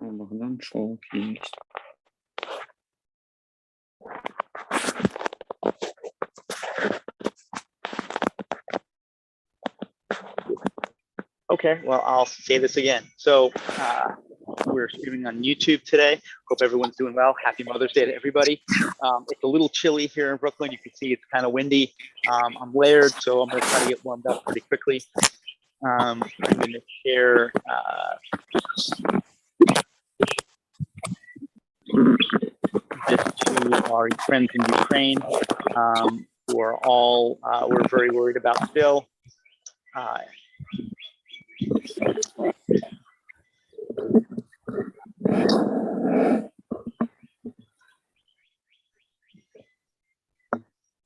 Allah'tan çok iyi. Okay, well, I'll say this again. So we're streaming on YouTube today. Hope everyone's doing well. Happy Mother's Day to everybody. It's a little chilly here in Brooklyn. You can see it's kind of windy. I'm layered, so I'm going to try to get warmed up pretty quickly. I'm going to share this to our friends in Ukraine, who are all, we're very worried about still.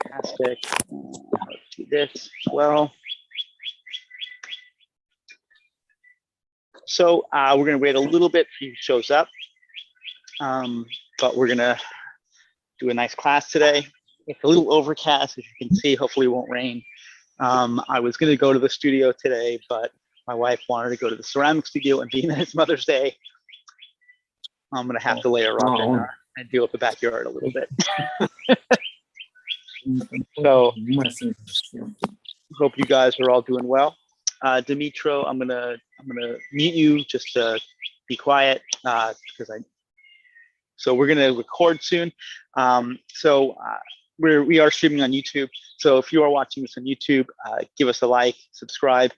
Fantastic. Let's do this as well. So we're going to wait a little bit till he shows up, but we're going to do a nice class today. It's a little overcast, as you can see. Hopefully it won't rain. I was going to go to the studio today, but my wife wanted to go to the ceramic studio, and being that it's Mother's Day, I'm going to have to layer up and deal with the backyard a little bit. So hope you guys are all doing well. Dimitro, I'm gonna mute you just to be quiet because so we're gonna record soon. We are streaming on YouTube. So if you are watching this on YouTube, give us a like, subscribe.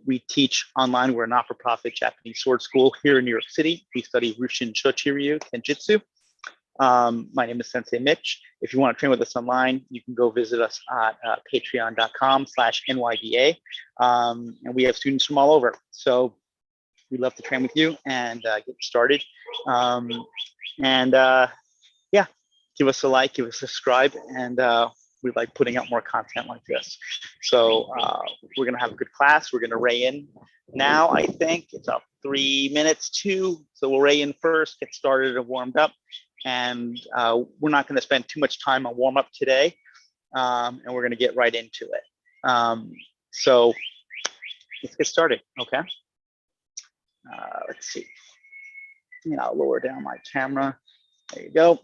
We teach online. We're a not-for-profit Japanese sword school here in New York City. We study Rushin Shochiryu Kenjutsu. My name is Sensei Mitch. If you want to train with us online, you can go visit us at patreon.com/NYDA. And we have students from all over. So we'd love to train with you and get started. Yeah, give us a like, give us a subscribe, and we like putting out more content like this. So we're going to have a good class. We're going to ray in now. I think it's about 3 minutes to. So we'll ray in first, get started and warmed up. And we're not going to spend too much time on warm up today, and we're going to get right into it. So let's get started, okay? Let's see. And I'll lower down my camera. There you go.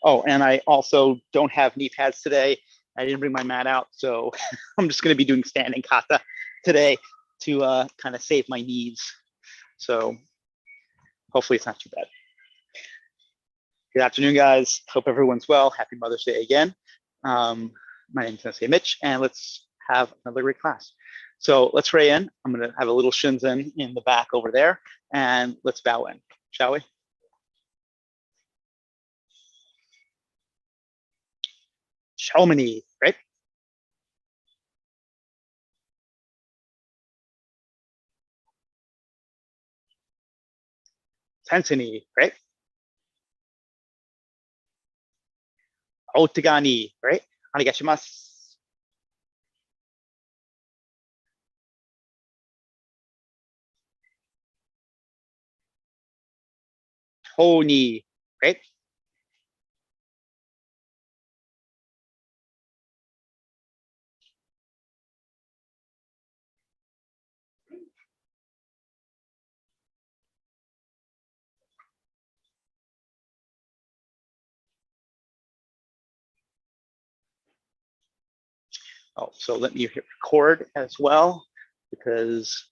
Oh, and I also don't have knee pads today. I didn't bring my mat out, so I'm just going to be doing standing kata today to kind of save my knees. So hopefully it's not too bad. Good afternoon, guys. Hope everyone's well. Happy Mother's Day again. My name is Sensei Mitch, and let's have another great class. So let's ray in. I'm going to have a little shinzen in the back over there, and let's bow in, shall we? Shomini, right? Tensini, right? Otagani, right? Arigashimasu. Toni, right? Oh, so let me hit record as well, because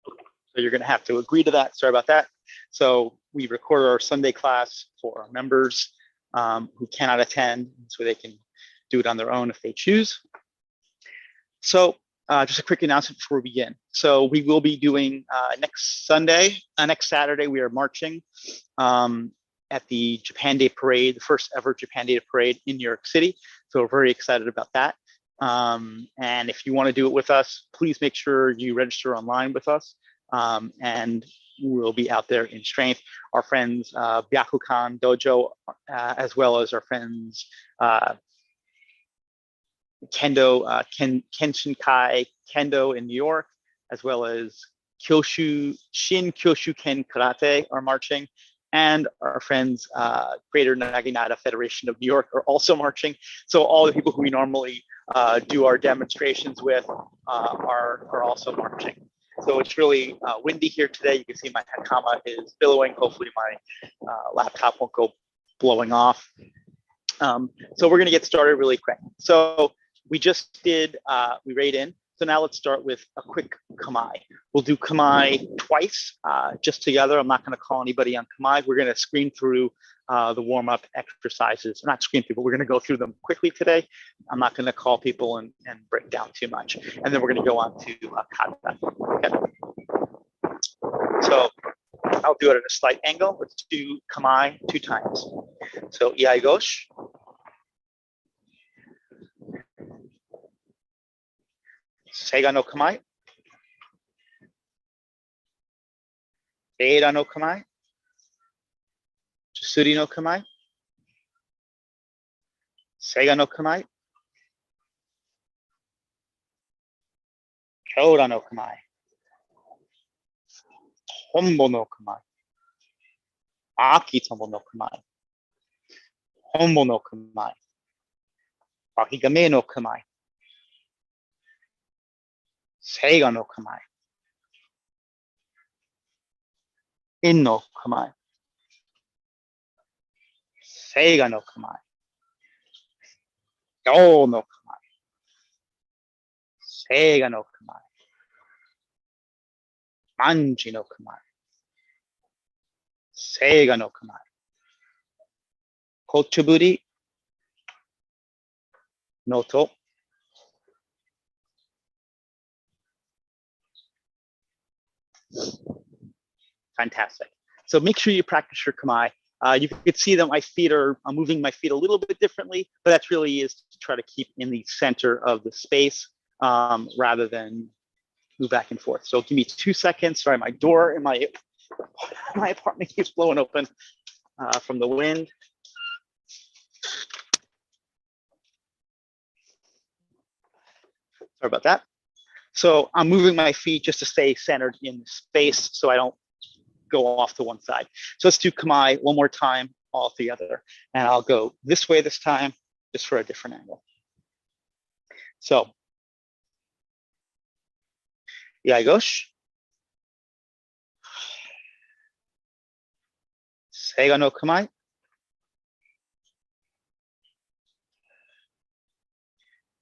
so you're going to have to agree to that. Sorry about that. So we record our Sunday class for our members who cannot attend, so they can do it on their own if they choose. So just a quick announcement before we begin. So we will be doing next Saturday, we are marching at the Japan Day Parade, the first ever Japan Day Parade in New York City. So we're very excited about that. And if you want to do it with us, please make sure you register online with us. And we'll be out there in strength. Our friends Byakukan Dojo, as well as our friends Kenshinkai Kendo in New York, as well as Shin Kyoshu Ken Karate are marching. and our friends, Greater Naginata Federation of New York are also marching. So all the people who we normally do our demonstrations with are also marching. So it's really windy here today. You can see my hakama is billowing. Hopefully my laptop won't go blowing off. So we're gonna get started really quick. So we just did, we rayed in. So now let's start with a quick Kamae. We'll do Kamae twice, just together. I'm not gonna call anybody on Kamae. We're gonna screen through the warm-up exercises. Not screen through, but we're gonna go through them quickly today. I'm not gonna call people and break down too much. And then we're gonna go on to kata. Okay. So I'll do it at a slight angle. Let's do Kamae 2 times. So iaigoshi. Seiga no Kamae. Eira no Kamae. Chusuri no Kamae. Seiga no Kamae. Kyoura no Kamae. Hombo no Kamae. Aki Tumble no Kamae. Hombo no Kamae. Wakigame no Kamae. Seiga no Kamae. In no Kamae. Seiga no Kamae. Yo no Kamae. Seiga no Kamae. Manji no Kamae. Seiga no Kamae. Kochuburi no to. Fantastic. So make sure you practice your Kamae. You could see that my feet I'm moving my feet a little bit differently, but that's really is to try to keep in the center of the space rather than move back and forth. So give me 2 seconds. Sorry, my door in my apartment keeps blowing open from the wind. Sorry about that. So I'm moving my feet just to stay centered in space so I don't go off to one side. So let's do Kamae one more time all together. And I'll go this way this time, just for a different angle. So, iaigoshi. Seiga no Kamae.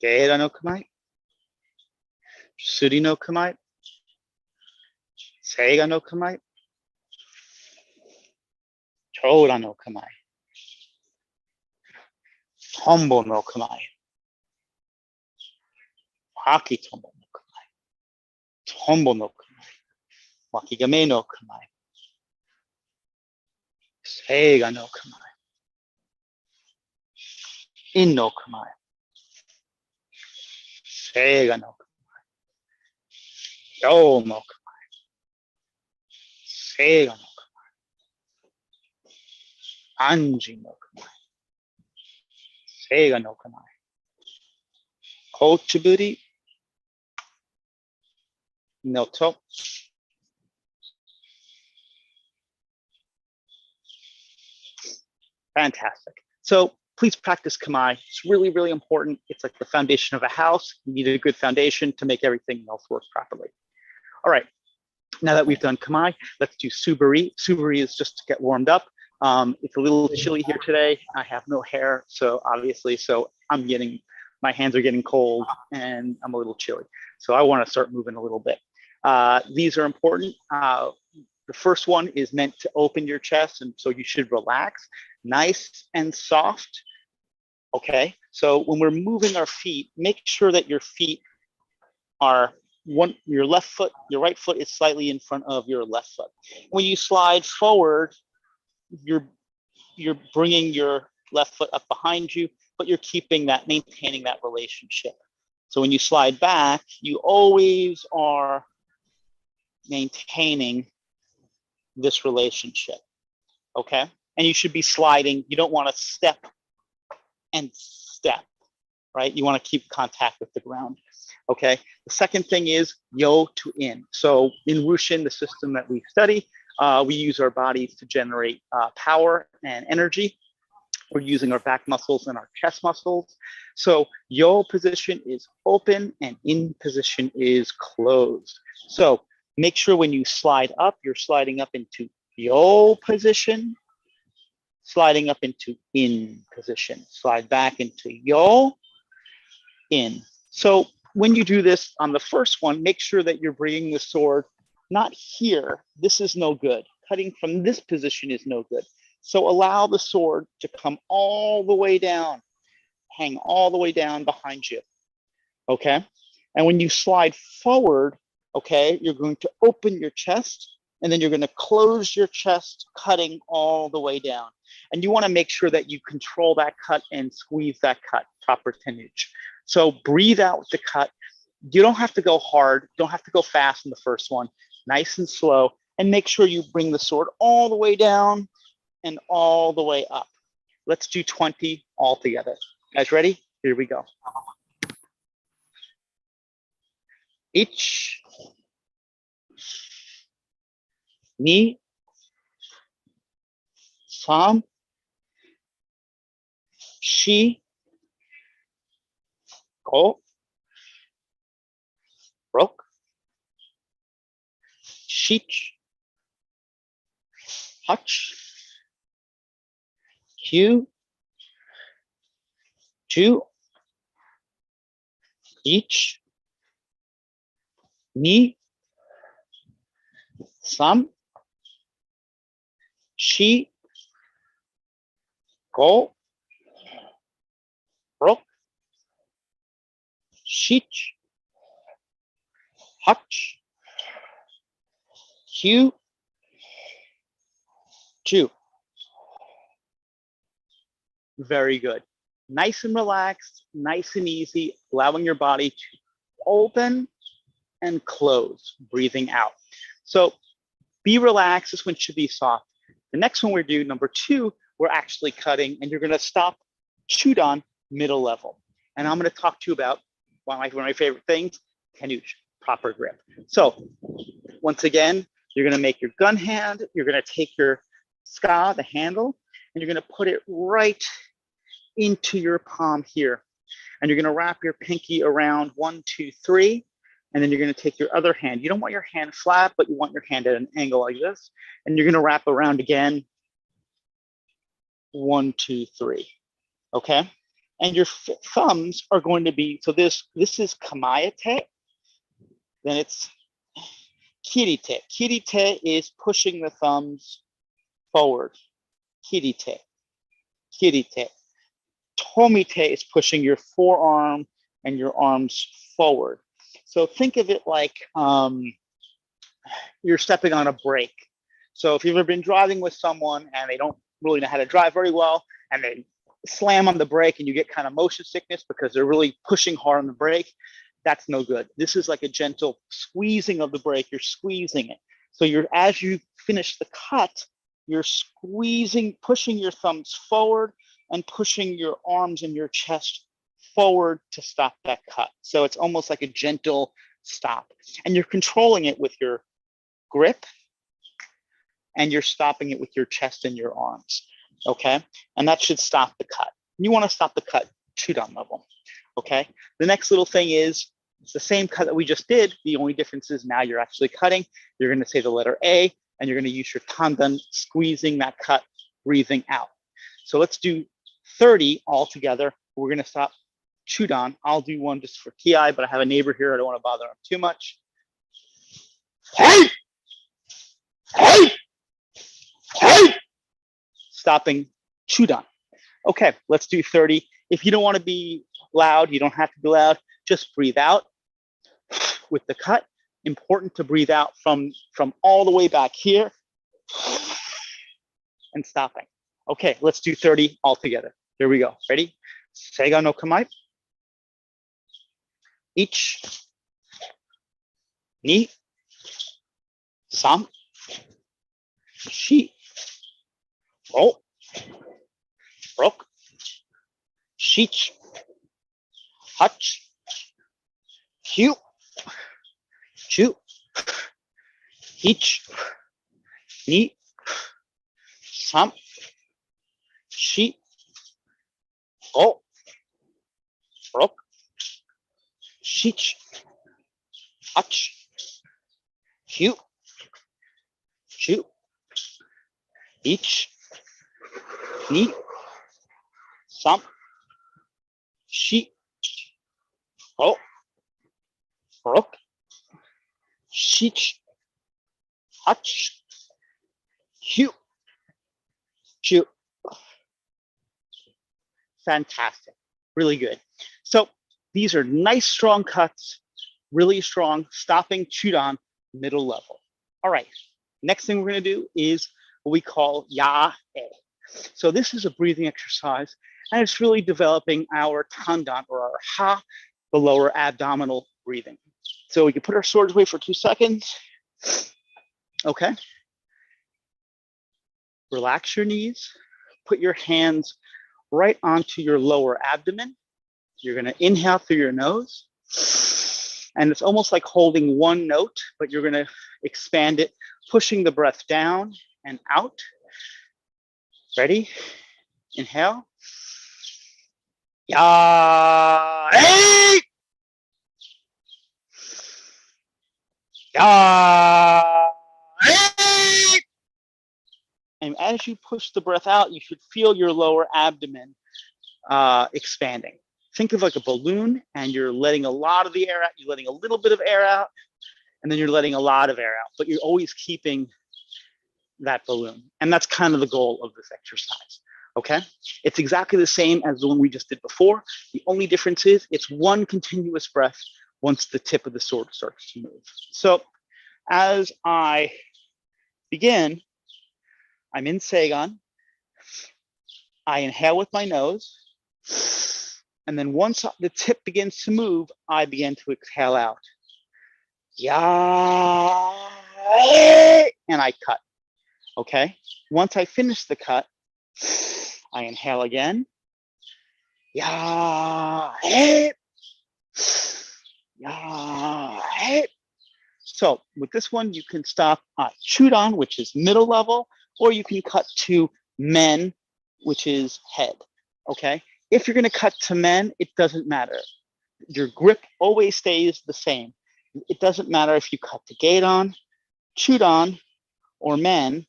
Geira no Kamae. Suri no Kamae. Seiga no Kamae. Kyoura no Kamae. Tombo no Kamae. Aki Tombo no Kamae. Tombo no Kamae. Wakigame no Kamae. Seiga no Kamae. In no Kamae. Seiga no Kamae. Yo no Kamae. Seiga no Kamae. Anji no Kamae. Seiga no Kamae. Kochuburi no to. Fantastic. So please practice Kamae. It's really, really important. It's like the foundation of a house. You need a good foundation to make everything else work properly. All right. Now that we've done Kamae, let's do Suburi. Suburi is just to get warmed up. It's a little chilly here today. I have no hair, so obviously, my hands are getting cold and I'm a little chilly. So I want to start moving a little bit. These are important. The first one is meant to open your chest, and so you should relax, nice and soft. Okay, so when we're moving our feet, make sure that your feet are your right foot is slightly in front of your left foot. When you slide forward, you're bringing your left foot up behind you, but you're maintaining that relationship. So when you slide back, you always are maintaining this relationship, okay? And you should be sliding. You don't want to step and step, right? You want to keep contact with the ground, okay? The second thing is yo to in. So in Wushin, the system that we study, We use our bodies to generate power and energy. We're using our back muscles and our chest muscles. So yo position is open and in position is closed. So make sure when you slide up, you're sliding up into yo position, sliding up into in position, slide back into yo, in. So when you do this on the first one, make sure that you're bringing the sword not here. This is no good. Cutting from this position is no good. So allow the sword to come all the way down, hang all the way down behind you, okay? And when you slide forward, okay, you're going to open your chest and then you're gonna close your chest, cutting all the way down. And you wanna make sure that you control that cut and squeeze that cut, proper tonnage. So breathe out with the cut. You don't have to go hard, don't have to go fast in the first one, nice and slow, and make sure you bring the sword all the way down and all the way up. Let's do 20 all together. Guys ready? Here we go. Ich, ni, sam, shi, go, rok, shich, hach, Q, Ju, each, ni, sam, shi, go, rok, shich, hach, Q, Ju. Very good. Nice and relaxed, nice and easy, allowing your body to open and close, breathing out. So be relaxed. This one should be soft. The next one we're doing, number 2, we're actually cutting, and you're going to stop chudan middle level. And I'm going to talk to you about one of my favorite things, tenuch, proper grip. So once again, you're going to make your gun hand. You're going to take your ska, the handle, and you're going to put it right into your palm here. And you're going to wrap your pinky around 1, 2, 3. And then you're going to take your other hand. You don't want your hand flat, but you want your hand at an angle like this. And you're going to wrap around again. 1, 2, 3. Okay. And your thumbs are going to be, so this is Kamae. Then it's kirite. Kirite is pushing the thumbs forward. Kirite. Kirite. Tomite is pushing your forearm and your arms forward. So think of it like you're stepping on a brake. So if you've ever been driving with someone and they don't really know how to drive very well, and they slam on the brake and you get kind of motion sickness because they're really pushing hard on the brake, that's no good. This is like a gentle squeezing of the brake. You're squeezing it. So as you finish the cut, you're squeezing, pushing your thumbs forward and pushing your arms and your chest forward to stop that cut. So it's almost like a gentle stop. And you're controlling it with your grip, and you're stopping it with your chest and your arms, okay? And that should stop the cut. You wanna stop the cut chudan level, okay? The next little thing is, it's the same cut that we just did. The only difference is now you're actually cutting. You're gonna say the letter A, and you're gonna use your tandan, squeezing that cut, breathing out. So let's do 30 all together. We're gonna stop chudan. I'll do one just for TI, but I have a neighbor here. I don't want to bother him too much. Hey! Hey! Hey! Stopping chudan. Okay, let's do 30. If you don't want to be loud, you don't have to be loud. Just breathe out with the cut. Important to breathe out from all the way back here and stopping. Okay, let's do 30 all together. Here we go. Ready? Seiga no kamae. Ich, ni, sam, shi, ro, rok, shich, hach, kyu, chu, ich, Ni, Sam, Shi, Go, Rok, Shich, Hach, Hyu, Chu, Ich, Ni, Sam, Shi, Go, Rok, Shich, Hach, Hyu, Chu. Fantastic, really good. So these are nice, strong cuts, really strong, stopping, chudan, middle level. All right, next thing we're gonna do is what we call ya-e. So this is a breathing exercise, and it's really developing our tandan, or our ha, the lower abdominal breathing. So we can put our swords away for 2 seconds. Okay. Relax your knees, put your hands right onto your lower abdomen. You're gonna inhale through your nose, and it's almost like holding one note, but you're gonna expand it, pushing the breath down and out. Ready? Inhale. Ya, hey! Ya, hey! And as you push the breath out, you should feel your lower abdomen expanding. Think of like a balloon, and you're letting a lot of the air out, you're letting a little bit of air out, and then you're letting a lot of air out, but you're always keeping that balloon. And that's kind of the goal of this exercise, okay? It's exactly the same as the one we just did before. The only difference is it's one continuous breath once the tip of the sword starts to move. So as I begin, I'm in Seigan. I inhale with my nose. And then once the tip begins to move, I begin to exhale out. Ya, and I cut. Okay. Once I finish the cut, I inhale again. Ya, ya. So with this one, you can stop at chudan, which is middle level, or you can cut to men, which is head. Okay. If you're going to cut to men, it doesn't matter. Your grip always stays the same. It doesn't matter if you cut to gedan, chudan, or men,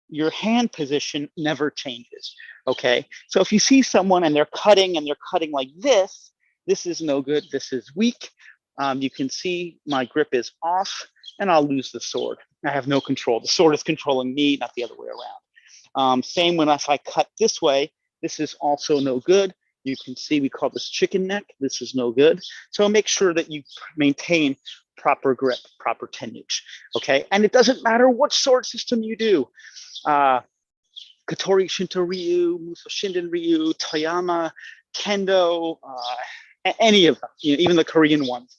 your hand position never changes, okay? So if you see someone and they're cutting like this is no good, this is weak. You can see my grip is off and I'll lose the sword. I have no control. The sword is controlling me, not the other way around. Same when if I cut this way, this is also no good. You can see we call this chicken neck. This is no good. So make sure that you maintain proper grip, proper tenage, okay? And it doesn't matter what sword system you do. Katori Shinto Ryu, Muso Shinden Ryu, Toyama, Kendo, any of them, even the Korean ones.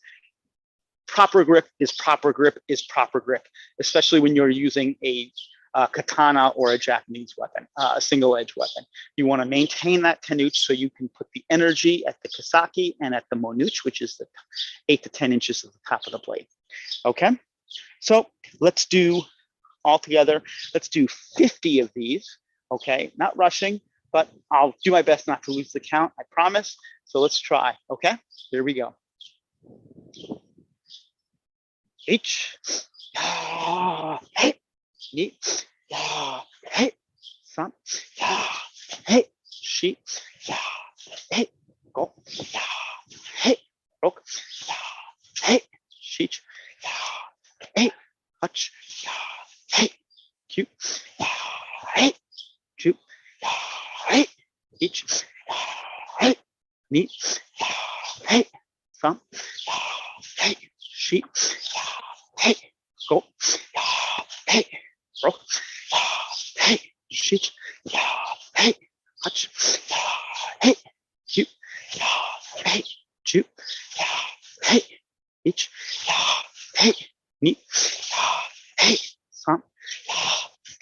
Proper grip is proper grip is proper grip, especially when you're using a katana or a Japanese weapon, a single-edge weapon. You want to maintain that tenuch so you can put the energy at the kasaki and at the monuch, which is the 8 to 10 inches at the top of the blade. Okay, so let's do all together. Let's do 50 of these. Okay, not rushing, but I'll do my best not to lose the count, I promise. So let's try. Okay, here we go. H, ya, hey, ni, ya, hey, san, ya, hey, shi, ya, hey, go, ya, hey, rok, ya, hey, shich, ya, hey, hach, ya, hey, kyu, ya, hey, chu, ya, hey, ich, ya, hey, ni, ya, hey, san, ya, hey, shi, ya, hey, go, ya, hey, ro, ya, hey, shich, ya, hey, hach, ya, hey, kyu, ya, hey, chu, ya, hey, ich, ya, hey, ni, ya, hey, san, ya,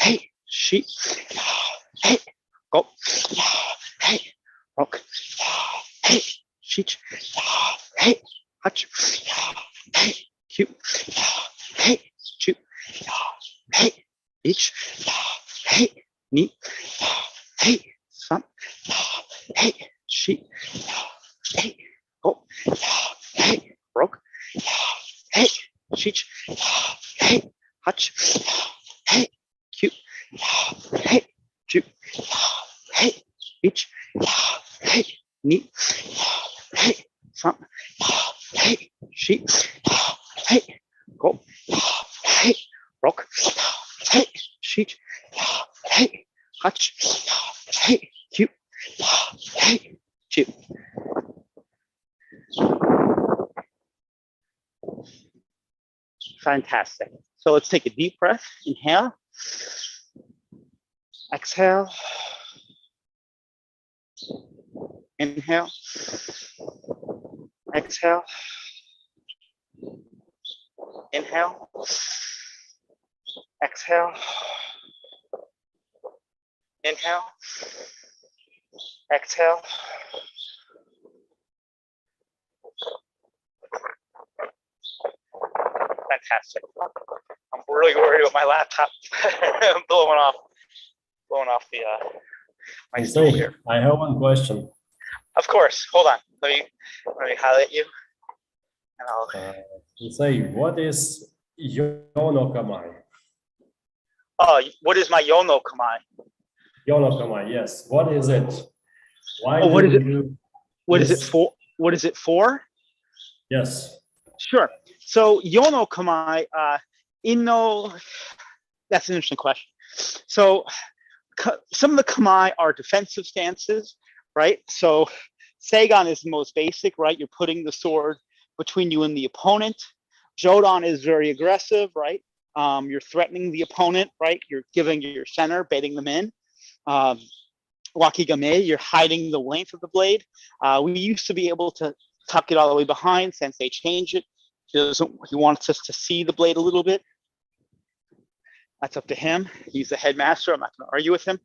hey, shi, ya, hey, go, ya, hey, rok, ya, hey, shich, ya, hey, hach, ya, hey, kyu, ya, hey, chu, ya, hey, ich, ya, ni, hey, san, hey, shi, hey, go, hey, roke, hey, shich, hey, hach, hey, cute, hey, ju, hey, ich, hey, ni, hey, san, hey, shi, hey, go, hey, rock, hey, sheet, hey, hutch, hey, cute, hey, cute. Fantastic. So let's take a deep breath. Inhale, exhale, inhale, exhale, inhale, exhale, inhale, exhale. Fantastic. I'm really worried about my laptop blowing off the my stool here. I have one question. Of course. Hold on. Let me highlight you. And I'll You say, what is Yono Kamae? oh, what is my Yono Kamae? Yono Kamae, yes. What is it? Why Oh, what is it? What is it for? What is it for? Yes. Sure. So Yono Kamae, Inno, that's an interesting question. So some of the Kamae are defensive stances, right? So Seigan is the most basic, right? You're putting the sword between you and the opponent. Jodan is very aggressive, right? You're threatening the opponent, right? You're giving your center, baiting them in. Wakigame, you're hiding the length of the blade. We used to be able to tuck it all the way behind. Sensei changed it. He wants us to see the blade a little bit. That's up to him. He's the headmaster. I'm not going to argue with him.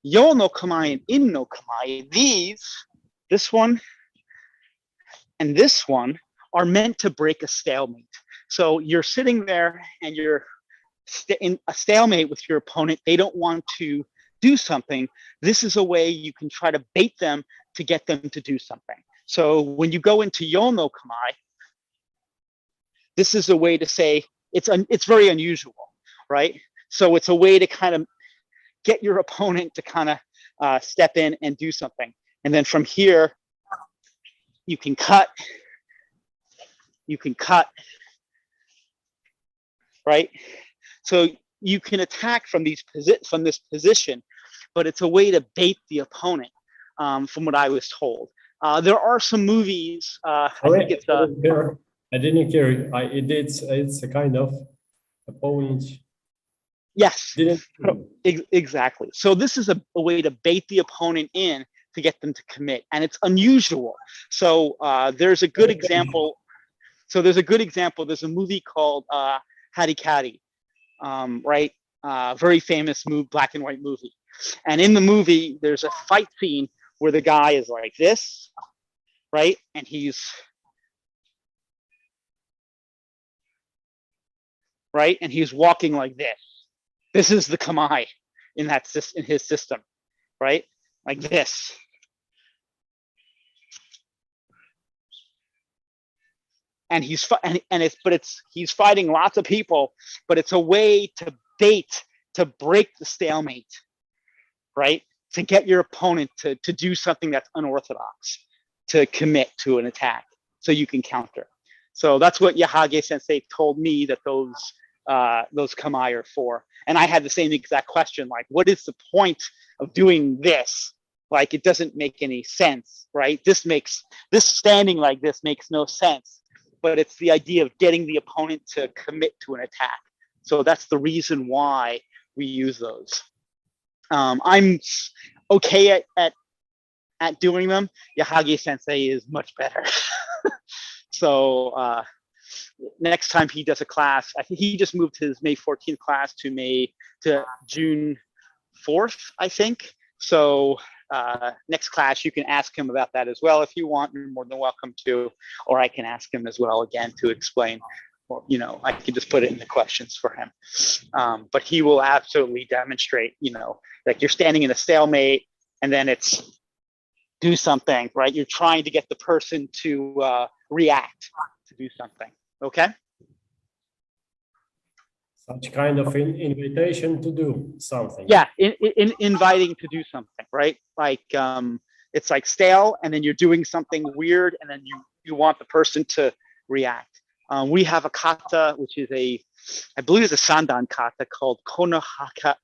Yo no Kamae and In no Kamae, this one and this one are meant to break a stalemate. So you're sitting there and you're in a stalemate with your opponent. They don't want to do something. This is a way you can try to bait them to get them to do something. So when you go into Yo no Kamae, this is a way to say it's very unusual, right? So it's a way to kind of get your opponent to kind of step in and do something. And then from here, you can cut, right? So you can attack from this position, but it's a way to bait the opponent, from what I was told. There are some movies, I think it's I didn't hear. It's a kind of opponent. Yes, exactly. So this is a way to bait the opponent in to get them to commit, and it's unusual. So there's a good example. There's a movie called Harikari, right? Very famous black and white movie. And in the movie, there's a fight scene where the guy is like this, right? And he's walking like this. This is the Kamae in his system, right? Like this. And he's fighting lots of people, but it's a way to bait, to break the stalemate, right? To get your opponent to do something that's unorthodox, to commit to an attack so you can counter. So that's what Yahage sensei told me that those Kamae are for. And I had the same exact question, like, what is the point of doing this? Like, it doesn't make any sense, right? This standing like this makes no sense, but it's the idea of getting the opponent to commit to an attack. So that's the reason why we use those. I'm okay at doing them. Yahage sensei is much better. So next time he does a class, I think he just moved his May 14th class to June 4th, I think. So next class, you can ask him about that as well if you want. You're more than welcome to, or I can ask him as well again to explain or, you know, I can just put it in the questions for him. But he will absolutely demonstrate, you know, like you're standing in a stalemate and then it's do something, right? You're trying to get the person to react to do something, okay? Such kind of invitation to do something. Yeah, in inviting to do something, right? Like it's like stale, and then you're doing something weird, and then you want the person to react. We have a kata, which is I believe it's a sandan kata called konohake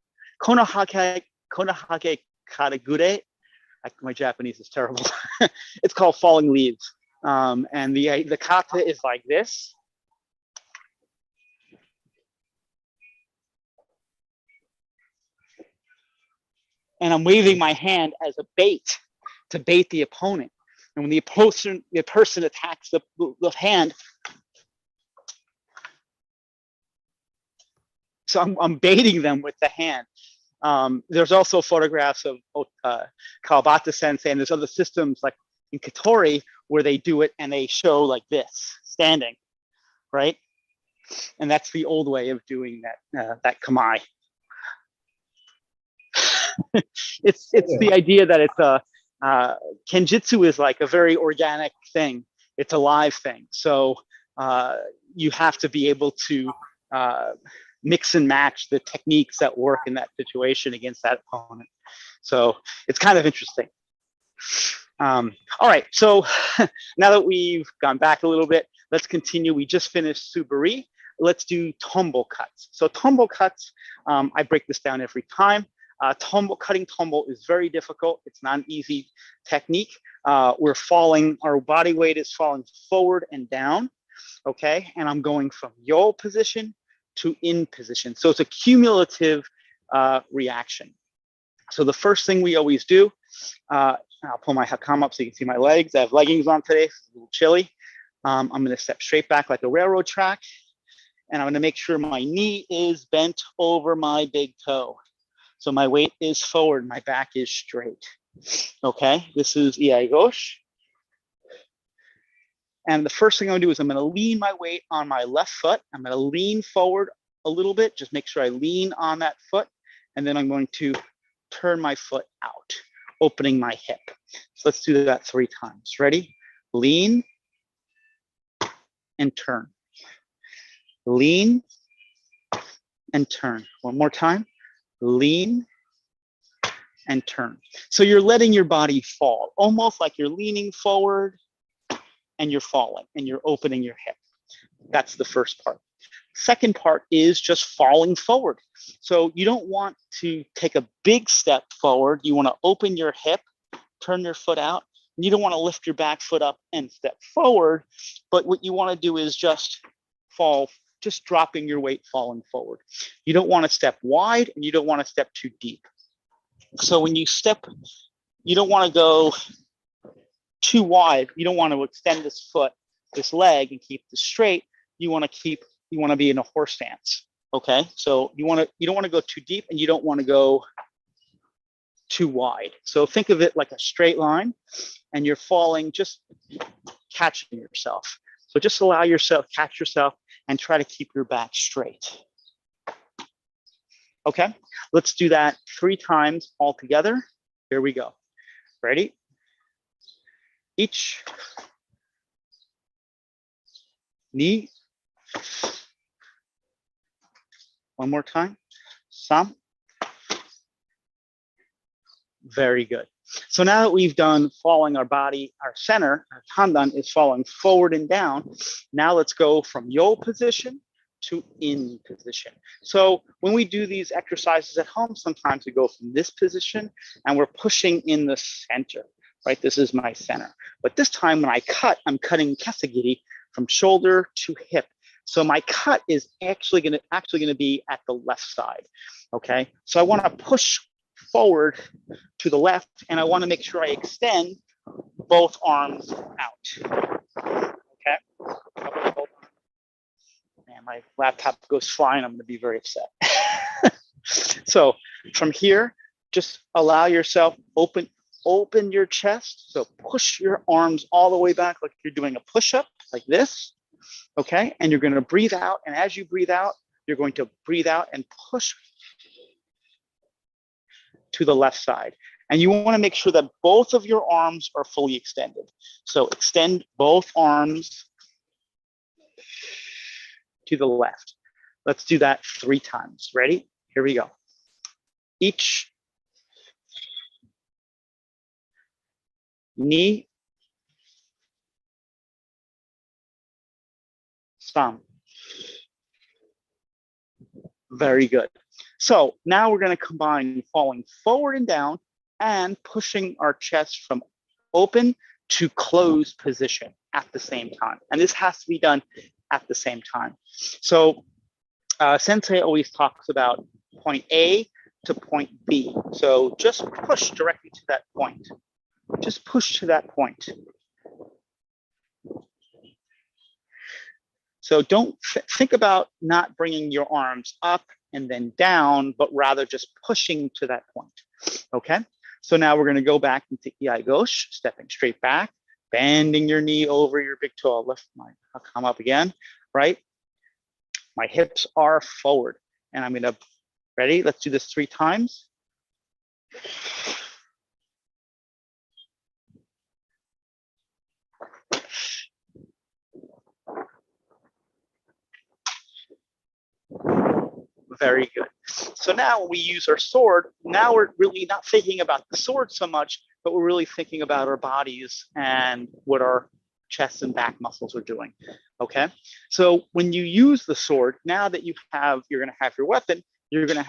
katagure. My Japanese is terrible. It's called falling leaves, and the kata is like this. And I'm waving my hand as a bait to bait the opponent. And when the person attacks the hand, so I'm baiting them with the hand. There's also photographs of Kawabata Sensei, and there's other systems like in Katori where they do it and they show like this, standing, right? And that's the old way of doing that kamae. It's the idea that it's kenjutsu is like a very organic thing. It's a live thing. So you have to be able to mix and match the techniques that work in that situation against that opponent. So it's kind of interesting. All right, so now that we've gone back a little bit, let's continue. We just finished Suburi. Let's do tumble cuts. So tumble cuts, I break this down every time. Cutting tumble is very difficult. It's not an easy technique. We're falling, our body weight is falling forward and down, okay? And I'm going from yo position to in position. So it's a cumulative reaction. So the first thing we always do, I'll pull my hakama up so you can see my legs. I have leggings on today, it's a little chilly. I'm gonna step straight back like a railroad track, and I'm gonna make sure my knee is bent over my big toe. So my weight is forward, my back is straight. Okay, this is iaigoshi. And the first thing I'm gonna do is I'm gonna lean my weight on my left foot. I'm gonna lean forward a little bit, just make sure I lean on that foot. And then I'm going to turn my foot out, opening my hip. So let's do that 3 times. Ready? Lean and turn. Lean and turn. One more time. Lean and turn. So you're letting your body fall, almost like you're leaning forward and you're falling and you're opening your hip. That's the first part. Second part is just falling forward. So you don't want to take a big step forward. You want to open your hip, turn your foot out. You don't want to lift your back foot up and step forward. But what you want to do is just fall, just dropping your weight, falling forward. You don't want to step wide and you don't want to step too deep. So when you step, you don't want to go too wide. You don't want to extend this foot, this leg, and keep this straight. You want to be in a horse stance. Okay, so you don't want to go too deep and you don't want to go too wide. So think of it like a straight line, and you're falling, just catching yourself. So just allow yourself, catch yourself, and try to keep your back straight. Okay, let's do that 3 times all together. Here we go. Ready? Each. Knee. One more time. Sam. Very good. So now that we've done falling our body, our center, our tandan is falling forward and down. Now let's go from yo position to in position. So when we do these exercises at home, sometimes we go from this position and we're pushing in the center, right? This is my center. But this time when I cut, I'm cutting kasagiri from shoulder to hip. So my cut is actually gonna be at the left side, okay? So I wanna push forward to the left, and I wanna make sure I extend both arms out, okay? And my laptop goes flying, I'm gonna be very upset. So from here, just allow yourself, open your chest. So push your arms all the way back like you're doing a push-up, like this. Okay, and you're going to breathe out, and as you breathe out, you're going to breathe out and push to the left side. And you want to make sure that both of your arms are fully extended. So extend both arms to the left. Let's do that 3 times. Ready? Here we go. Each knee, some. Very good. So now we're going to combine falling forward and down and pushing our chest from open to closed position at the same time. And this has to be done at the same time. So Sensei always talks about point A to point B. So just push directly to that point. Just push to that point. So don't think about not bringing your arms up and then down, but rather just pushing to that point, okay? So now we're gonna go back into Iai Gosh, stepping straight back, bending your knee over your big toe. I'll come up again, right? My hips are forward, and I'm gonna, ready? Let's do this 3 times. Very good. So now when we use our sword, now we're really not thinking about the sword so much, but we're really thinking about our bodies and what our chest and back muscles are doing, okay? So when you use the sword, now that you're gonna have your weapon, you're gonna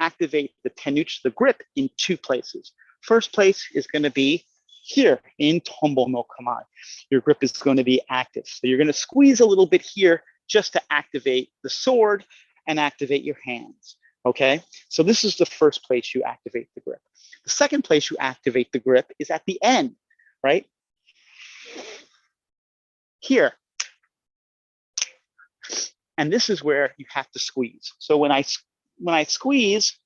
activate the tenuchi, the grip, in 2 places. First place is gonna be here in Tumble no Kamae. Your grip is gonna be active. So you're gonna squeeze a little bit here just to activate the sword and activate your hands, okay? So this is the first place you activate the grip. The second place you activate the grip is at the end, right? Here. And this is where you have to squeeze. So when I squeeze,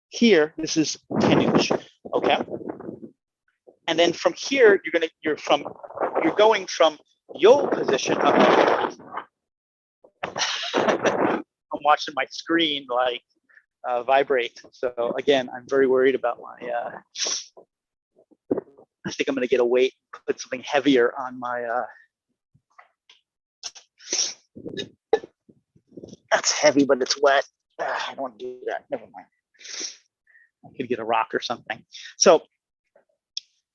here, this is tenuchi, okay? And then from here, you're going from yo position up. I'm watching my screen like vibrate. So again, I'm very worried about my, I think I'm gonna get a weight, put something heavier on my, that's heavy, but it's wet. I don't wanna do that, never mind. I could get a rock or something. So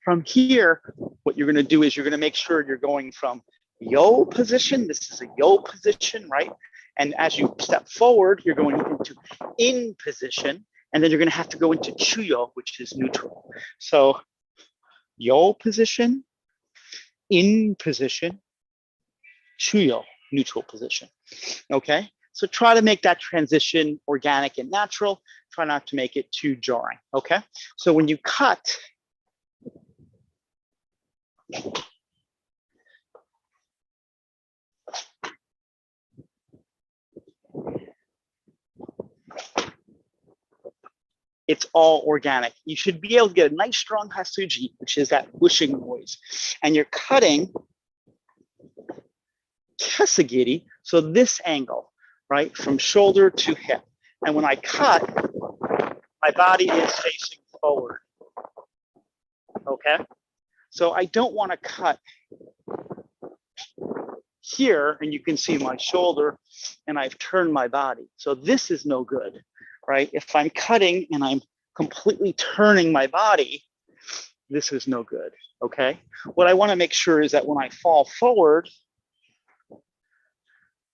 from here, what you're gonna do is you're gonna make sure you're going from yo position, this is a yo position, right? And as you step forward, you're going into in position, and then you're gonna have to go into chuyo, which is neutral. So yo position, in position, chuyo, neutral position, okay? So try to make that transition organic and natural. Try not to make it too jarring, okay? So when you cut, it's all organic. You should be able to get a nice strong hasuji, which is that whooshing noise. And you're cutting kasagiri, so this angle, right? From shoulder to hip. And when I cut, my body is facing forward, okay? So I don't wanna cut here, and you can see my shoulder, and I've turned my body. So this is no good, right? If I'm cutting and I'm completely turning my body, this is no good, okay? What I wanna make sure is that when I fall forward,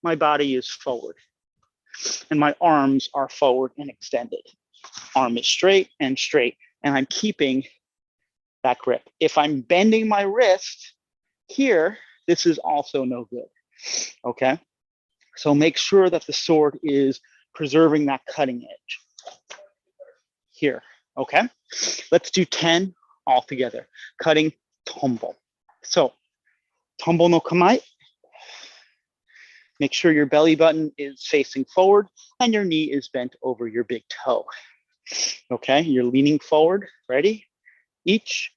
my body is forward and my arms are forward and extended. Arm is straight, and I'm keeping that grip. If I'm bending my wrist here, this is also no good, okay? So make sure that the sword is preserving that cutting edge here, okay? Let's do 10 all together. Cutting tumble. So tumble no kamae. Make sure your belly button is facing forward and your knee is bent over your big toe. Okay, you're leaning forward. Ready? Each.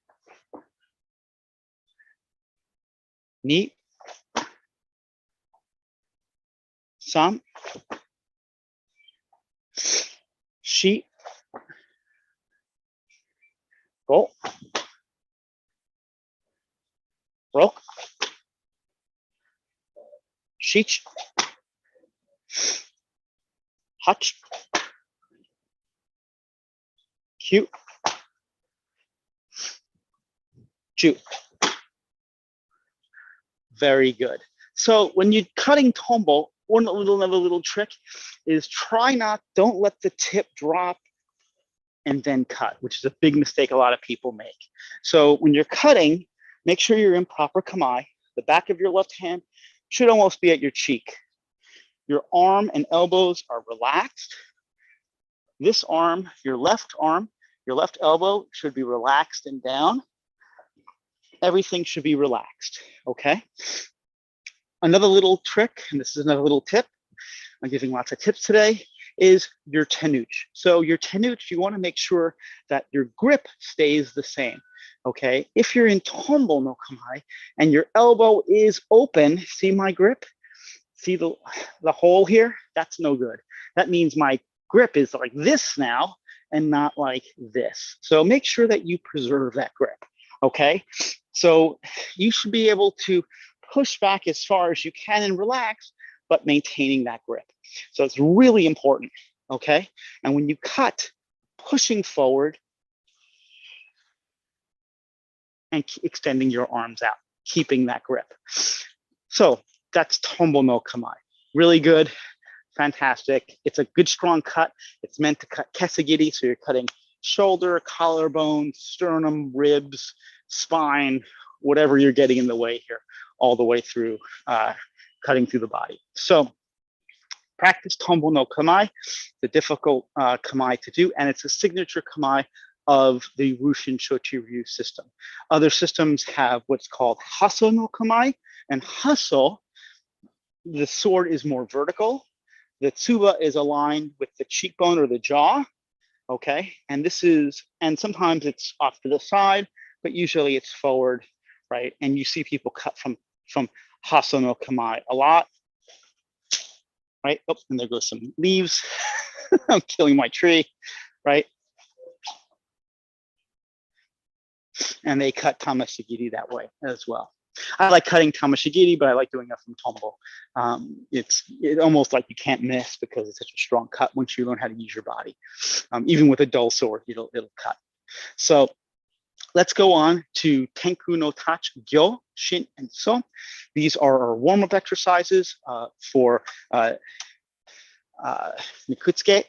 Ni, San, Shi, Go, Rok, Shich, Hach, Q, Ju. Very good. So when you're cutting tumble, another little trick is don't let the tip drop and then cut, which is a big mistake a lot of people make. So when you're cutting, make sure you're in proper kamae. The back of your left hand should almost be at your cheek. Your arm and elbows are relaxed. This arm, your left elbow should be relaxed and down. Everything should be relaxed, okay? Another little trick, and this is another little tip, I'm giving lots of tips today, is your tenuch. So your tenuch, you want to make sure that your grip stays the same, okay? If you're in Tumble no Kamae and your elbow is open, see my grip? See the hole here? That's no good. That means my grip is like this now and not like this. So make sure that you preserve that grip, okay? So you should be able to push back as far as you can and relax, but maintaining that grip. So it's really important, okay? And when you cut, pushing forward and extending your arms out, keeping that grip. So that's Tumble no Kamae. Really good, fantastic. It's a good strong cut. It's meant to cut kasagiri, so you're cutting shoulder, collarbone, sternum, ribs, spine, whatever you're getting in the way here, all the way through, cutting through the body. So practice Tumble no Kamae, the difficult kamae to do, and it's a signature kamae of the Wushin Shochi-ryu system. Other systems have what's called Hasso no Kamae, and Hasso, the sword is more vertical. The tsuba is aligned with the cheekbone or the jaw, okay? And sometimes it's off to the side, but usually it's forward, right? And you see people cut from Hasso no Kamae a lot, right? Oh, and there goes some leaves. I'm killing my tree, right? And they cut tamasagiri that way as well. I like cutting tamasagiri, but I like doing it from Tumble. It's almost like you can't miss because it's such a strong cut once you learn how to use your body. Even with a dull sword, it'll cut. So let's go on to Tenku no tachi, gyo, shin, and so. These are our warm-up exercises for nikutsuke,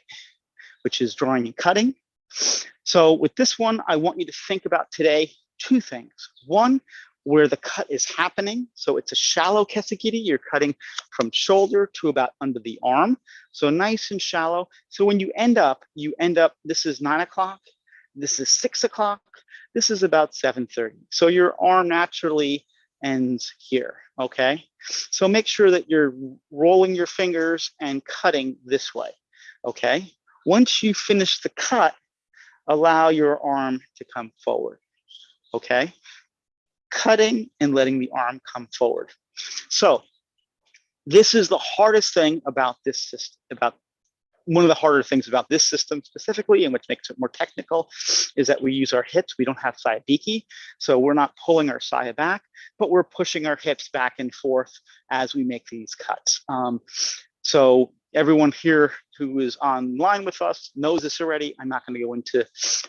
which is drawing and cutting. So with this one, I want you to think about today two things. One, where the cut is happening. So it's a shallow kasagiri. You're cutting from shoulder to about under the arm. So nice and shallow. So when you end up, this is 9 o'clock, this is 6 o'clock, this is about 7:30. So your arm naturally ends here, okay? So make sure that you're rolling your fingers and cutting this way, okay? Once you finish the cut, allow your arm to come forward, okay? Cutting and letting the arm come forward. So this is the hardest thing about this system, one of the harder things about this system specifically, and which makes it more technical, is that we use our hips. We don't have sayabiki, so we're not pulling our saya back, but we're pushing our hips back and forth as we make these cuts. So everyone here who is online with us knows this already. I'm not going to go into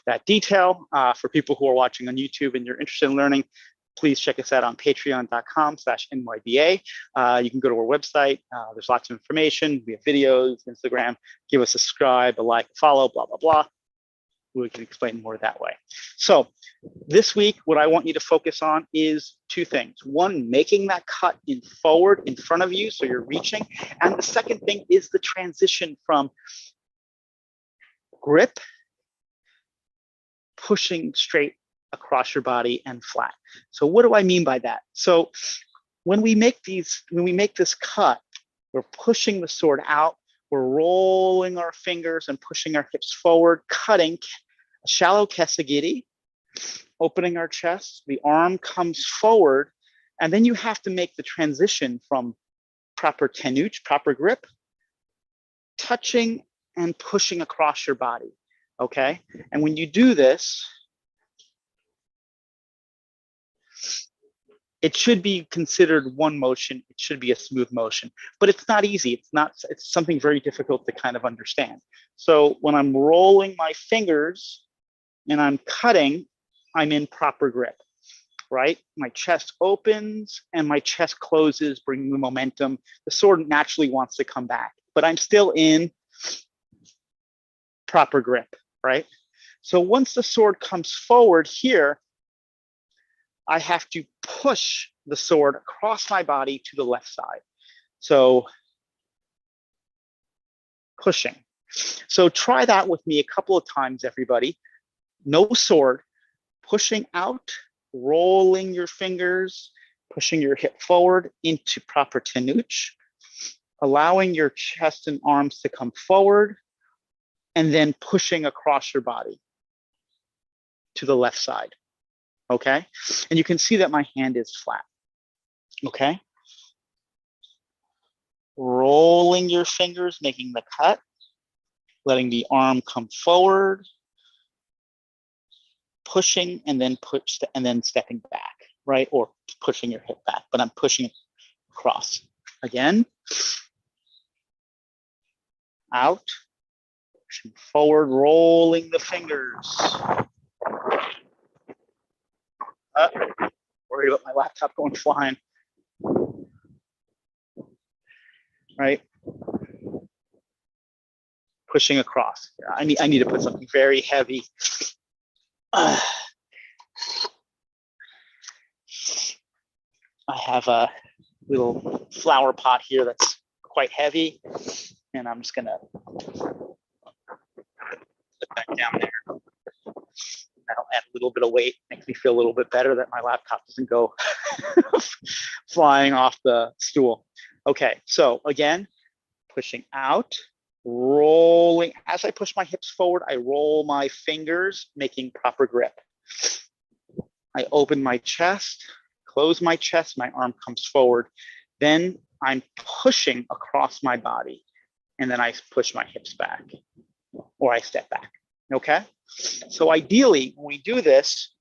that detail. For people who are watching on YouTube and you're interested in learning, please check us out on patreon.com/NYBA. You can go to our website. There's lots of information. We have videos, Instagram. Give us a subscribe, a like, a follow, blah, blah, blah. We can explain more that way. So this week, what I want you to focus on is two things. One, making that cut forward in front of you so you're reaching. And the second thing is the transition from grip, pushing straight across your body and flat. So what do I mean by that? So when we make this cut, we're pushing the sword out, we're rolling our fingers and pushing our hips forward, cutting a shallow kasagiri, opening our chest, the arm comes forward, And then you have to make the transition from proper tenuch, proper grip, touching and pushing across your body, okay? And when you do this, it should be considered one motion. It should be a smooth motion, but it's not easy. It's something very difficult to kind of understand. So when I'm rolling my fingers and I'm cutting, I'm in proper grip, right? My chest opens and my chest closes, bringing the momentum. The sword naturally wants to come back, but I'm still in proper grip, right? So once the sword comes forward here, I have to push the sword across my body to the left side. So pushing. So try that with me a couple of times, everybody. No sword, pushing out, rolling your fingers, pushing your hip forward into proper tenuch, allowing your chest and arms to come forward, and then pushing across your body to the left side. Okay, and you can see that my hand is flat. Okay, rolling your fingers, making the cut, letting the arm come forward, pushing, and then push, and then stepping back, right? Or pushing your hip back, but I'm pushing across. Again, out, pushing forward, rolling the fingers. Worried about my laptop going flying. Right? Pushing across. I need to put something very heavy. I have a little flower pot here that's quite heavy, and I'm just gonna put that down there. That'll add a little bit of weight, makes me feel a little bit better that my laptop doesn't go flying off the stool. Okay, so again, pushing out, rolling. As I push my hips forward, I roll my fingers, making proper grip. I open my chest, close my chest, my arm comes forward. Then I'm pushing across my body, and then I push my hips back, or I step back, okay? So ideally, when we do this,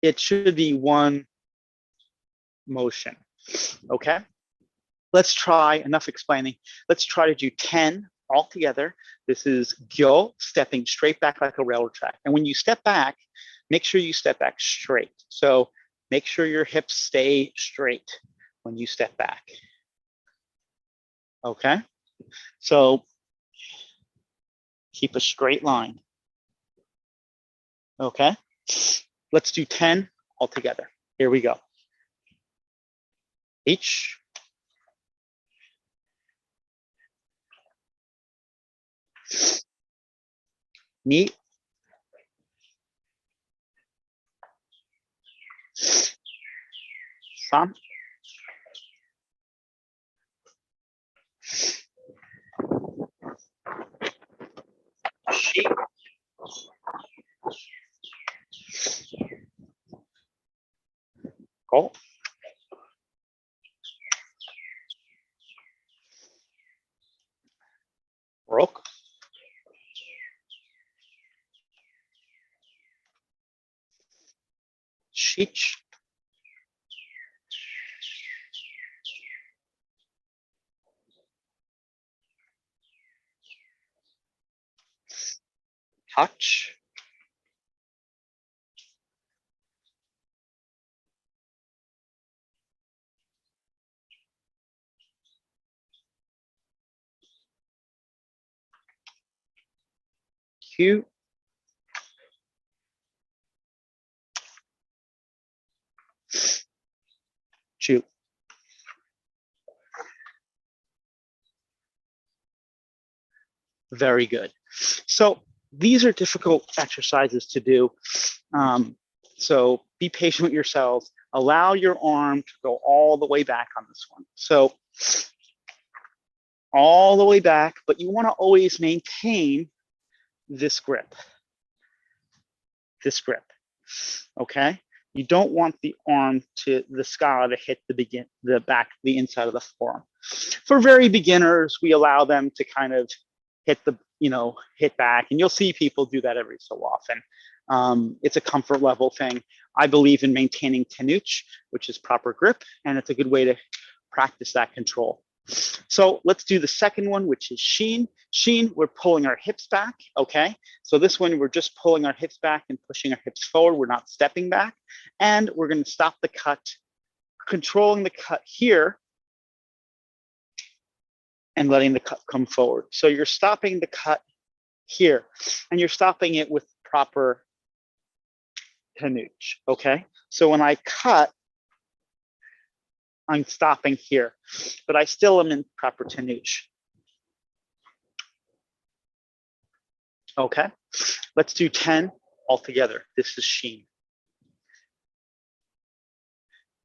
it should be one motion, okay? Let's try, enough explaining. Let's try to do 10 all together. This is gyo, stepping straight back like a railroad track. And when you step back, make sure you step back straight. So make sure your hips stay straight when you step back. Okay, so keep a straight line. Okay, let's do 10 all together. Here we go. Each. Ni. San. Shi. Go. Rok. Shich. Touch. Q. Chu. Very good. So these are difficult exercises to do. So be patient with yourselves. Allow your arm to go all the way back on this one. So all the way back, but you want to always maintain this grip. this grip, okay? You don't want the arm to, the scala to hit the inside of the forearm. For very beginners, we allow them to kind of hit the, hit back, and you'll see people do that every so often. It's a comfort level thing. I believe in maintaining tenuch, which is proper grip, and it's a good way to practice that control. So let's do the second one, which is shin. Shin, we're pulling our hips back, okay? So this one, we're just pulling our hips back and pushing our hips forward. We're not stepping back. And we're gonna stop the cut, controlling the cut here and letting the cut come forward. So you're stopping the cut here, and you're stopping it with proper tenuch, okay? So when I cut, I'm stopping here, but I still am in proper tenuch. Okay, let's do 10 altogether. This is shin.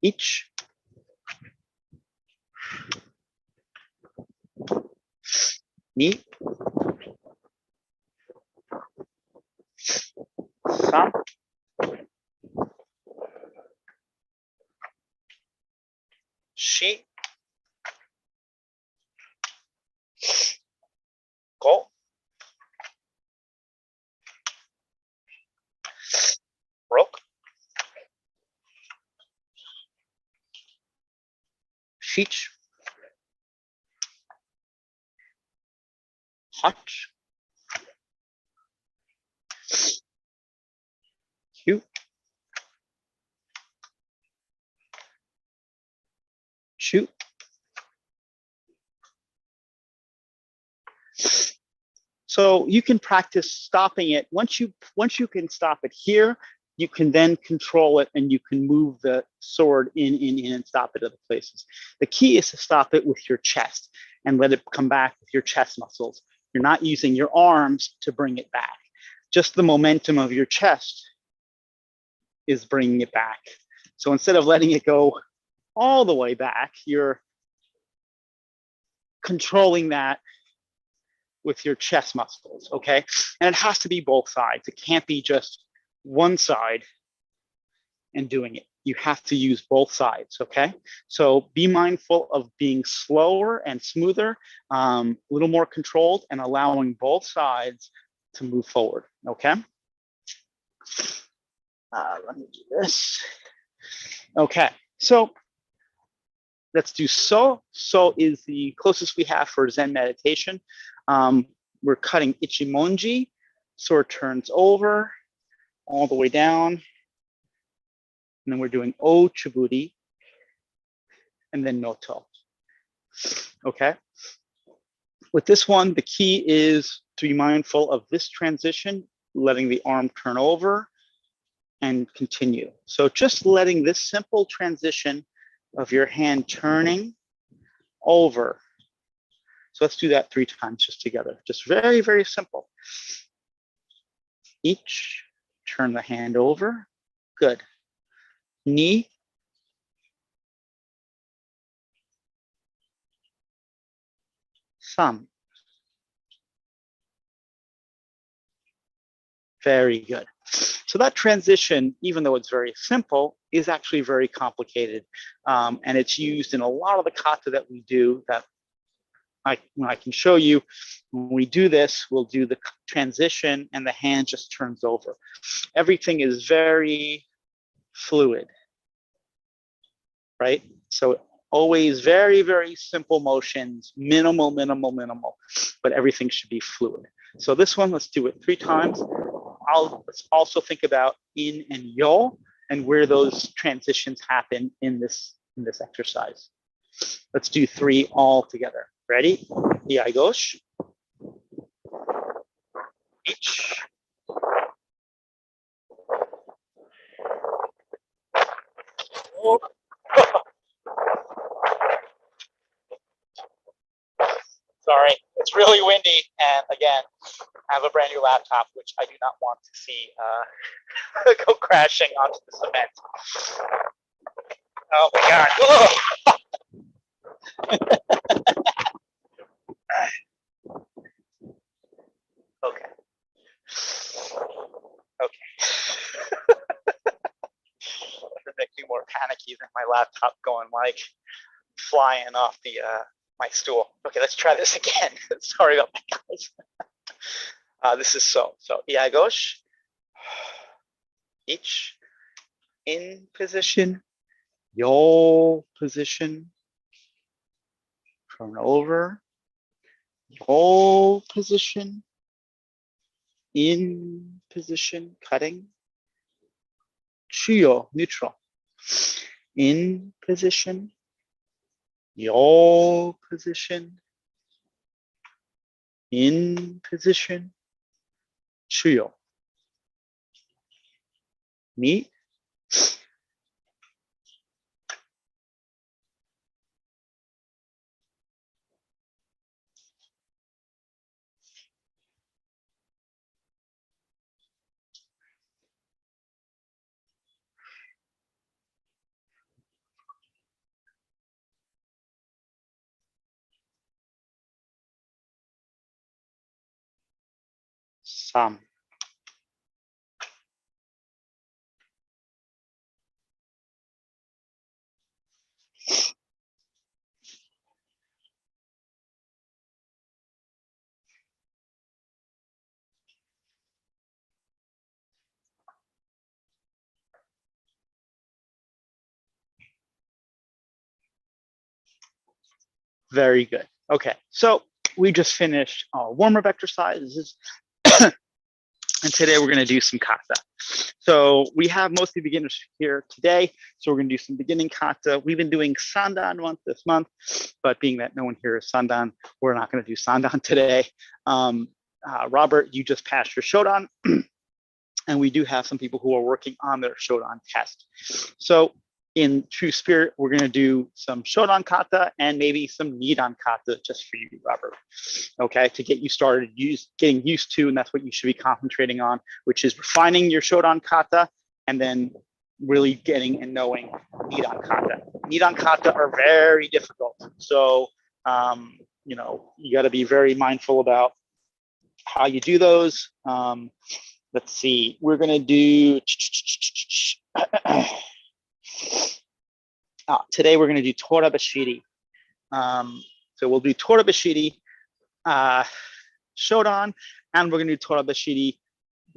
Each. Ni. San. Shi. Go. Roke. Shich. Hutch. Q. Shoot. So you can practice stopping it. Once you can stop it here, you can then control it, and you can move the sword in, and stop it other places. The key is to stop it with your chest and let it come back with your chest muscles. You're not using your arms to bring it back. Just the momentum of your chest is bringing it back. So instead of letting it go all the way back, you're controlling that with your chest muscles, okay? And it has to be both sides. It can't be just one side and doing it. You have to use both sides, okay? So be mindful of being slower and smoother, a little more controlled, and allowing both sides to move forward, okay? Let me do this. Okay, so let's do so. So is the closest we have for Zen meditation. We're cutting ichimonji, sword turns over all the way down. And then we're doing o chuburi, and then noto. Okay. With this one, the key is to be mindful of this transition, letting the arm turn over and continue. So just letting this simple transition of your hand turning over. So let's do that 3 times just together. Just very, very simple. Each, turn the hand over. Good. Ni. San. Very good. So that transition, even though it's very simple, is actually very complicated. And it's used in a lot of the kata that we do that I can show you. When we do this, we'll do the transition and the hand just turns over. Everything is very fluid, right? So always very, very simple motions, minimal, but everything should be fluid. So this one, let's do it 3 times. Let's also think about in and yo and where those transitions happen in this exercise. Let's do 3 all together. Ready? Iaigosh. Each. Sorry, it's really windy, and again, I have a brand new laptop, which I do not want to see go crashing onto the cement. Oh my God. Okay. Okay. laptop going like flying off the my stool. Okay, let's try this again. Sorry about that, guys. This is so. Iagosh, each in position, yo position, turn over, yo position, in position, cutting, chuyo, neutral, in position, yo position, in position, chuyo, meet, sam. Very good. Okay, so we just finished our warm-up exercises, and today we're going to do some kata. So we have mostly beginners here today, so we're going to do some beginning kata. We've been doing sandan once this month, but being that no one here is sandan, we're not going to do sandan today. Robert, you just passed your shodan, and we do have some people who are working on their shodan test. So in true spirit, we're going to do some shodan kata and maybe some nidan kata just for you, Robert. Okay, to get you started, getting used to, and that's what you should be concentrating on, which is refining your shodan kata and then really getting and knowing nidan kata. Nidan kata are very difficult, so you know, you got to be very mindful about how you do those. Let's see, we're going to do today we're going to do Torabashiri. So we'll do Torabashiri shodan, and we're going to do Torabashiri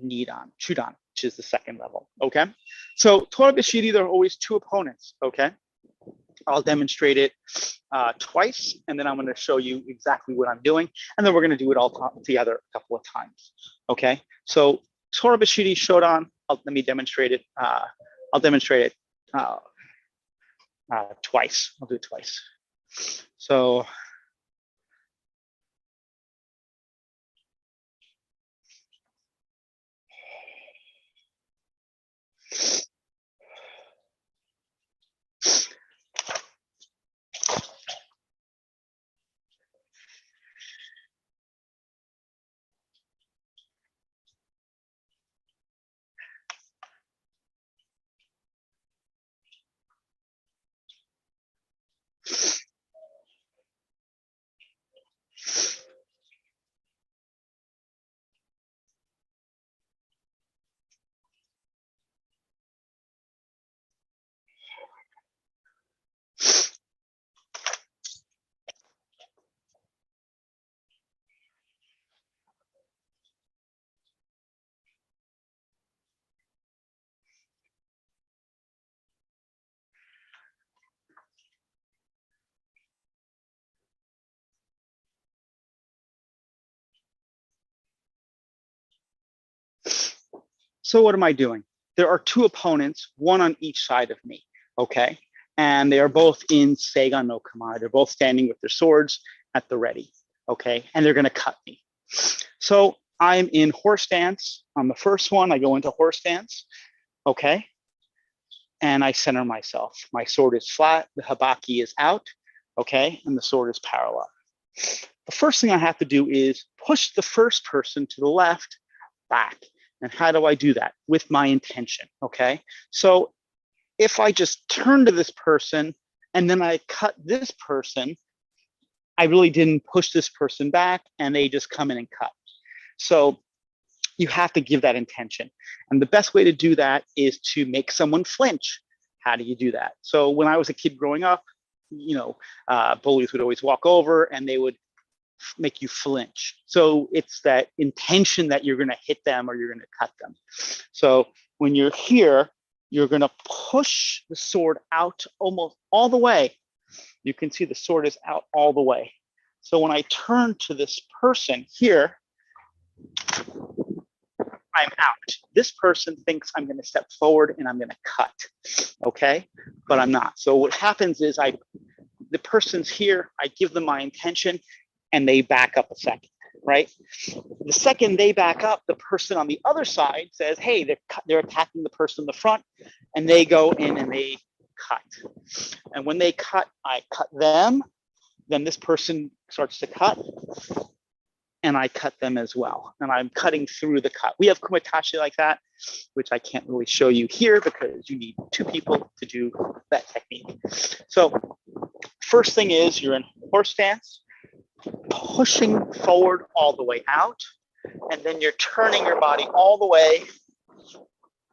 Nidan, chudan, which is the second level. Okay. So Torabashiri, there are always two opponents. Okay. I'll demonstrate it twice, and then I'm going to show you exactly what I'm doing, and then we're going to do it all together a couple of times. Okay. So Torabashiri shodan. Let me demonstrate it. I'll demonstrate it twice. I'll do it twice. So So what am I doing? There are two opponents, one on each side of me, okay? And they are both in Seigan no Kamae. They're both standing with their swords at the ready, okay? And they're gonna cut me. So I'm in horse stance. On the first one, I go into horse stance, okay? And I center myself. My sword is flat, the habaki is out, okay? And the sword is parallel. The first thing I have to do is push the first person to the left back. And how do I do that? With my intention, okay? So if I just turn to this person and then I cut this person, I really didn't push this person back and they just come in and cut. So you have to give that intention. And the best way to do that is to make someone flinch. How do you do that? So when I was a kid growing up, you know, bullies would always walk over and they would make you flinch. So it's that intention that you're going to hit them or you're going to cut them. So when you're here, you're going to push the sword out almost all the way. You can see the sword is out all the way. So when I turn to this person here, I'm out. This person thinks I'm going to step forward and I'm going to cut, okay? But I'm not. So what happens is the person's here, I give them my intention, and they back up a second, right? The second they back up, the person on the other side says, hey, they're attacking the person in the front, and they go in and they cut. And when they cut, I cut them, then this person starts to cut, and I cut them as well. And I'm cutting through the cut. We have kumitachi like that, which I can't really show you here because you need 2 people to do that technique. So first thing is you're in horse stance, pushing forward all the way out, and then you're turning your body all the way,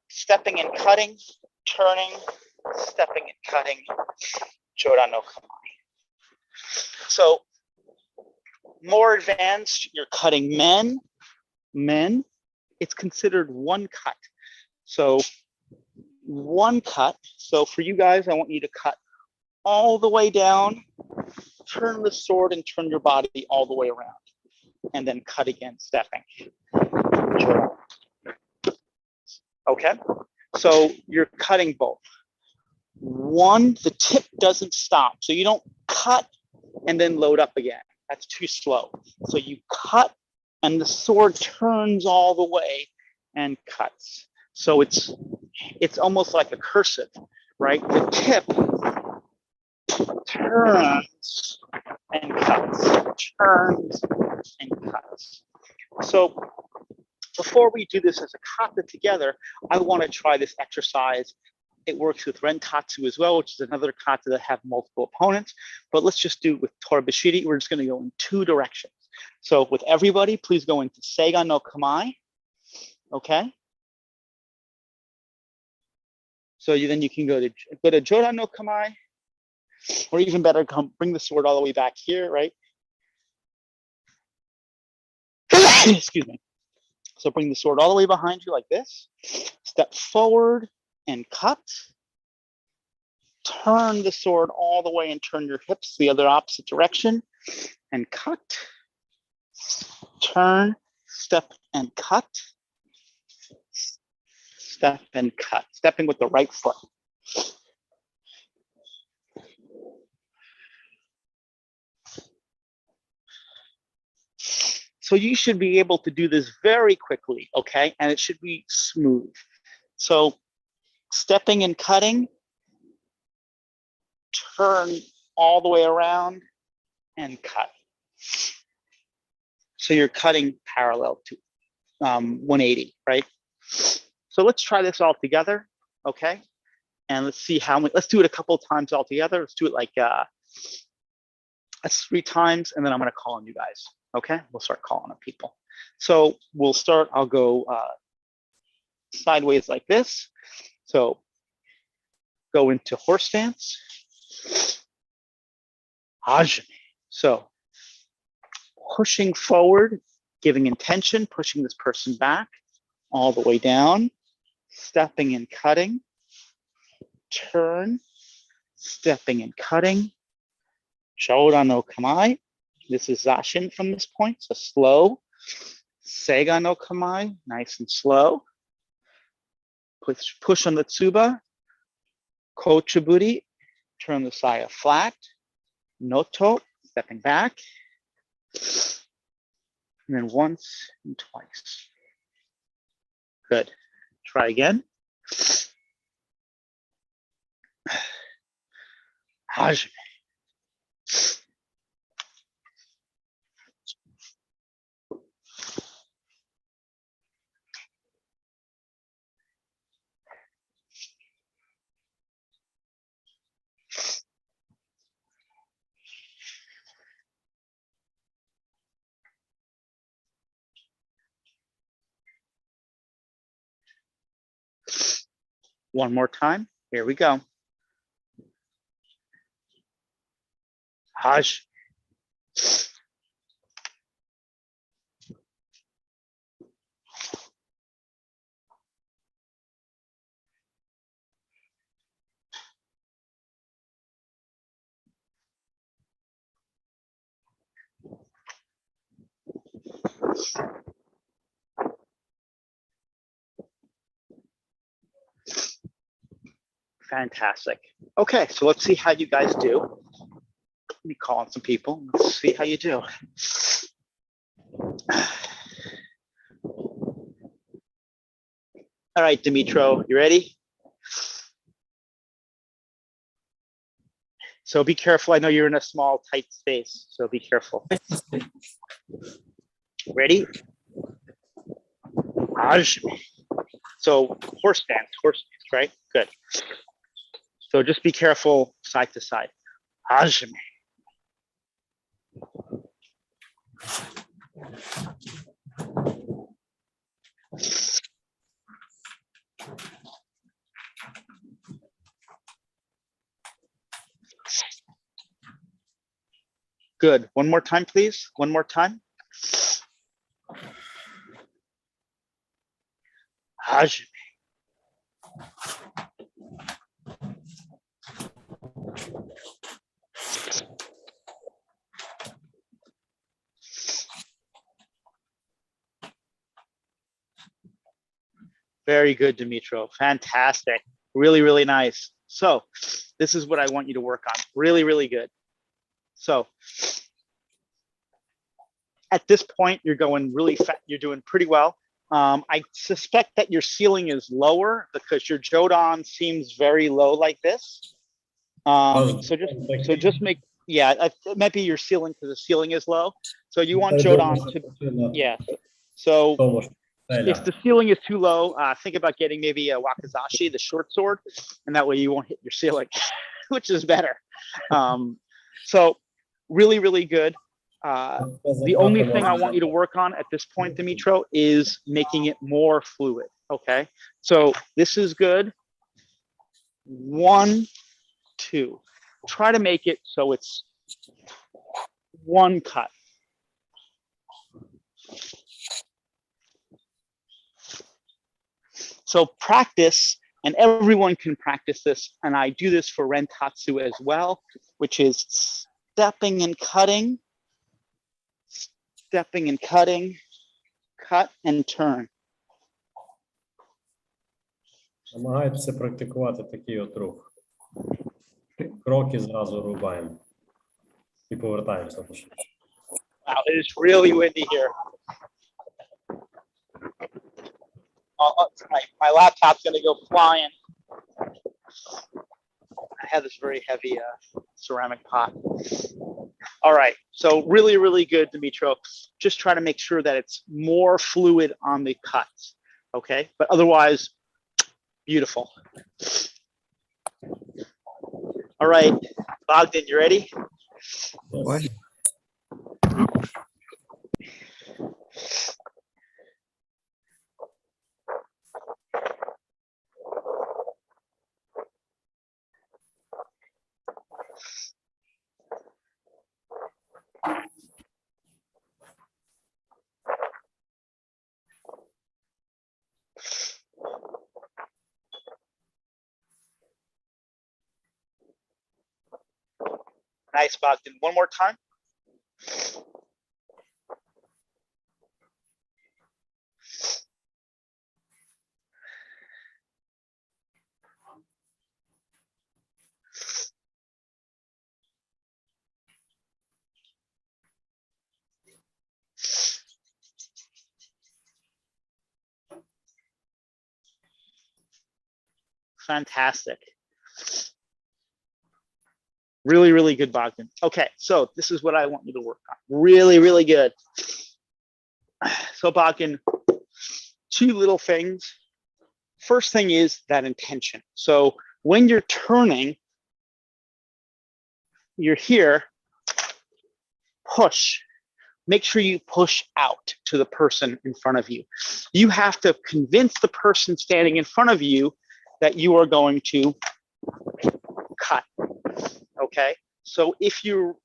stepping and cutting, turning, stepping and cutting, chudan no Kamae. So more advanced, you're cutting men, it's considered one cut. So one cut. So for you guys, I want you to cut all the way down, turn the sword and turn your body all the way around, and then cut again, stepping. Okay, so you're cutting both. One, the tip doesn't stop. So you don't cut and then load up again. That's too slow. So you cut and the sword turns all the way and cuts. So it's almost like a cursive, right? The tip turns and cuts, turns and cuts. So before we do this as a kata together, I want to try this exercise. It works with rentatsu as well, which is another kata that have multiple opponents. But let's just do it with Torabashiri. We're just going to go in 2 directions. So with everybody, please go into Seiga no Kamae. Okay. So then you can go to Jodan no Kamae, or even better, bring the sword all the way back here, right? Excuse me. So bring the sword all the way behind you like this. Step forward and cut. Turn the sword all the way and turn your hips the other opposite direction and cut. Turn, step and cut. Step and cut. Stepping with the right foot. So you should be able to do this very quickly, okay? And it should be smooth. So stepping and cutting, turn all the way around and cut. So you're cutting parallel to 180, right? So let's try this all together, okay? And let's see how many, let's do it a couple of times all together. Let's do it like, that's 3 times, and then I'm gonna call on you guys, okay? We'll start calling on people. So we'll start, I'll go sideways like this. So go into horse stance. Hajime. So pushing forward, giving intention, pushing this person back all the way down, stepping and cutting, turn, stepping and cutting, Shodan no Kamae. This is Zashin from this point, so slow. Seiga no Kamae, nice and slow. Push on the tsuba. Kochiburi, turn the saya flat. Noto, stepping back. And then once and twice. Good. Try again. Hajime. One more time. Here we go. Hajime. Fantastic. Okay, so let's see how you guys do. Let me call on some people. Let's see how you do. All right, Dimitro, you ready? So be careful. I know you're in a small, tight space, so be careful. Ready? Hajime. So horse stance, right? Good. So just be careful side to side. Hajime. Good. One more time, please. One more time. Hajime. Very good, Dimitro. Fantastic. Really, really nice. So this is what I want you to work on. Really, really good. So at this point, you're going really fast. You're doing pretty well. I suspect that your ceiling is lower because your Jodan seems very low like this. So just make, yeah, it might be your ceiling because the ceiling is low. So you want Jodan to, yeah. So if the ceiling is too low, think about getting maybe a wakizashi, the short sword, and that way you won't hit your ceiling, which is better. So really, really good. The only thing I want you to work on at this point, Dimitro, is making it more fluid, okay? So this is good. 1, 2. Try to make it so it's one cut. So practice, and everyone can practice this, and I do this for Rentatsu as well, which is stepping and cutting, cut and turn. Намагайтеся практикувати такий от рух. Кроки зразу рубаємо. І повертаємося. Wow, it is really windy here. My laptop's gonna go flying. I have this very heavy ceramic pot. All right, so really, really good, Dimitro. Just try to make sure that it's more fluid on the cuts, okay? But otherwise, beautiful. All right, Bogdan, you ready? What? Nice, Bogdan. One more time. Fantastic. Really, really good, Bogdan. Okay, so this is what I want you to work on. Really, really good. So Bogdan, 2 little things. First thing is that intention. So when you're turning, you're here, push. Make sure you push out to the person in front of you. You have to convince the person standing in front of you that you are going to cut, okay? So if you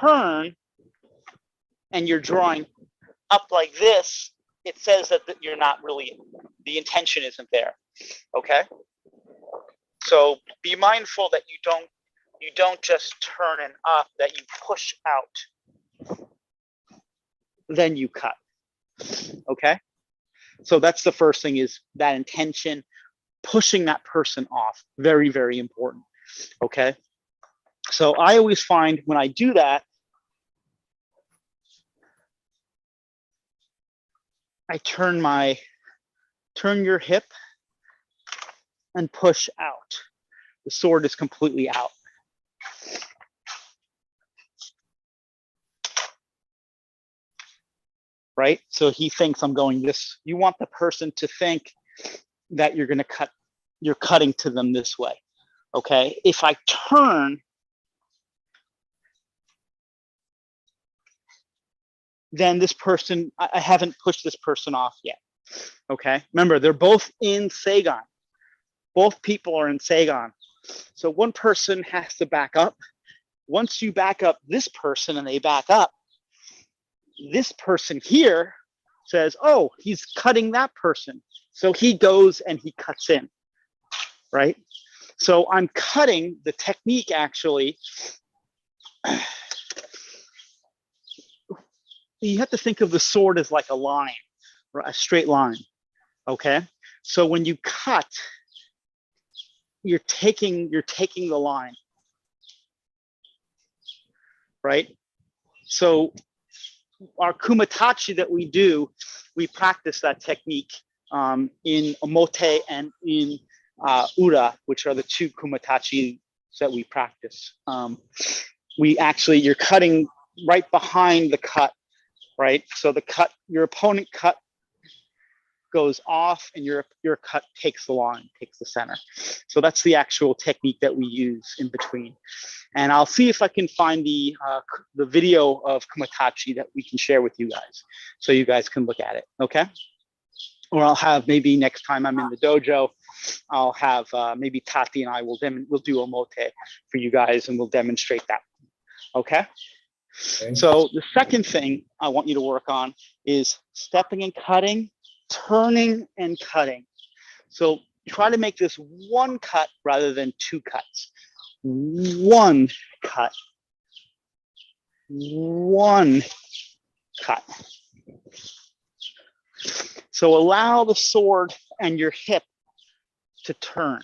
turn and you're drawing up like this, it says that you're not really, the intention isn't there. Okay. So be mindful that you don't just turn and up, that you push out, then you cut. Okay. So that's the first thing, is that intention, pushing that person off. Very, very important. Okay. So I always find when I do that, I turn your hip and push out. The sword is completely out. Right? So he thinks I'm going this. You want the person to think that you're going to cut, you're cutting to them this way. Okay? If I turn, then this person, I haven't pushed this person off yet. Okay? Remember, they're both in Seigan. Both people are in Seigan. So one person has to back up. Once you back up this person and they back up, this person here says, oh, he's cutting that person. So he goes and he cuts in, right? So I'm cutting. The technique actually, you have to think of the sword as like a line, a straight line, okay? So when you cut, you're taking the line, right? So our kumatachi that we do, we practice that technique in Omote and in Ura, which are the two kumatachi that we practice. You're cutting right behind the cut, right? So the cut, your opponent cut goes off and your cut takes the line, takes the center. So that's the actual technique that we use in between. And I'll see if I can find the video of kumatachi that we can share with you guys, so you guys can look at it, okay? Or I'll have, maybe next time I'm in the dojo, I'll have maybe Tati and I we'll do Omote for you guys and we'll demonstrate that, okay? So the second thing I want you to work on is stepping and cutting, turning and cutting. So try to make this one cut rather than two cuts. One cut. One cut. So allow the sword and your hip to turn.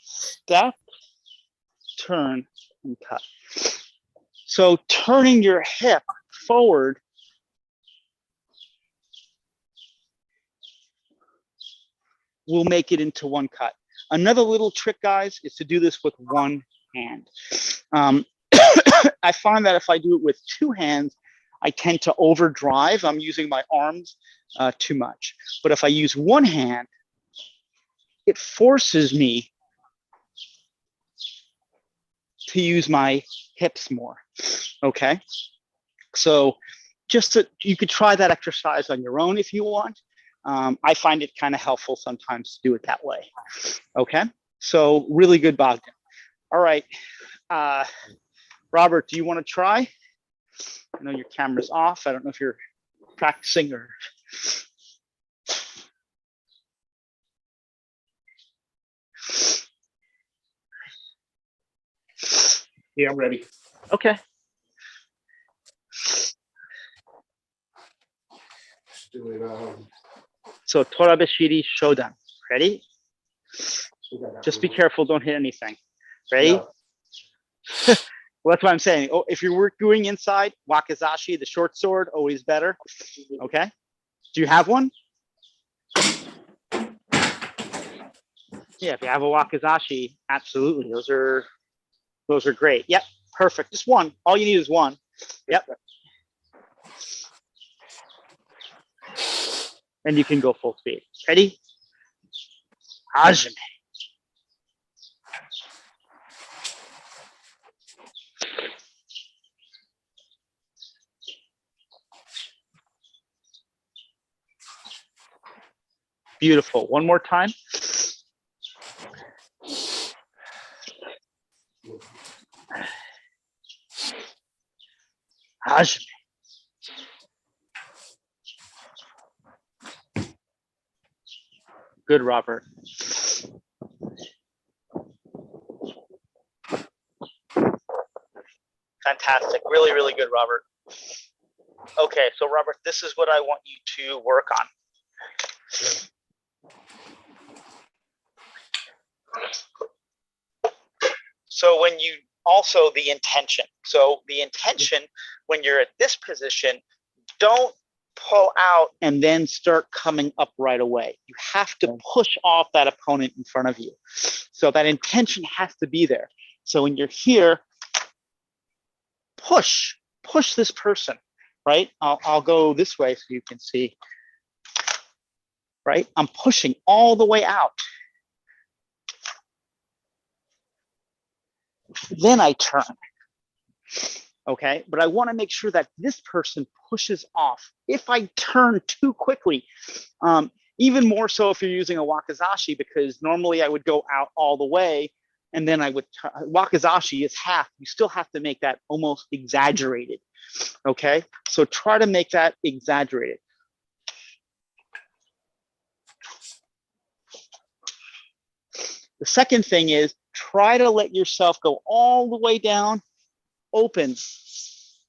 Step, turn, and cut. So turning your hip forward will make it into one cut. Another little trick, guys, is to do this with one hand. I find that if I do it with two hands, I tend to overdrive. I'm using my arms too much. But if I use one hand, it forces me to use my hips more, okay? So you could try that exercise on your own if you want. I find it kind of helpful sometimes to do it that way, okay? So really good, Bogdan. All right, Robert, do you want to try? I know your camera's off. I don't know if you're practicing or. Yeah, I'm ready. Okay. Just do it. So Torabashiri Shodan. Ready? Just be careful, don't hit anything. Ready? Yeah. Well, that's what I'm saying. Oh, if you're doing inside, wakizashi, the short sword, always better. Okay. Do you have one? Yeah, if you have a wakizashi, absolutely. Those are great. Yep, perfect. Just one. All you need is one. Yep. And you can go full speed. Ready? Hajime. Beautiful. One more time. Hajime. Good, Robert. Fantastic. Really, really good, Robert. Okay, so Robert, this is what I want you to work on. So when you also the intention. So the intention when you're at this position, don't pull out and then start coming up right away. You have to push off that opponent in front of you. So that intention has to be there. So when you're here, push this person, right? I'll go this way so you can see, right? I'm pushing all the way out. Then I turn, okay? But I wanna make sure that this person pushes off. If I turn too quickly, even more so if you're using a wakizashi, because normally I would go out all the way and then I would, wakizashi is half. You still have to make that almost exaggerated, okay? So try to make that exaggerated. The second thing is try to let yourself go all the way down, open,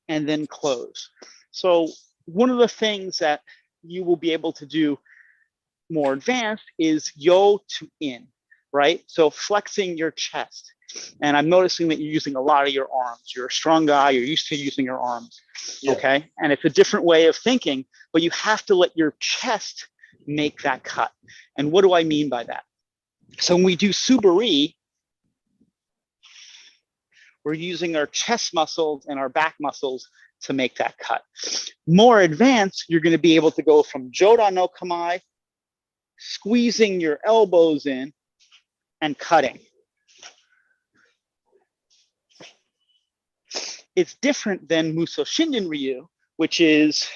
and then close. So one of the things that you will be able to do more advanced is yo to in, right? So flexing your chest. And I'm noticing that you're using a lot of your arms. You're a strong guy, you're used to using your arms, okay? And it's a different way of thinking, but you have to let your chest make that cut. And what do I mean by that? So when we do Suburi, we're using our chest muscles and our back muscles to make that cut. More advanced, you're going to be able to go from Jodan no Kamae, squeezing your elbows in and cutting. It's different than Muso Shinden Ryu, which is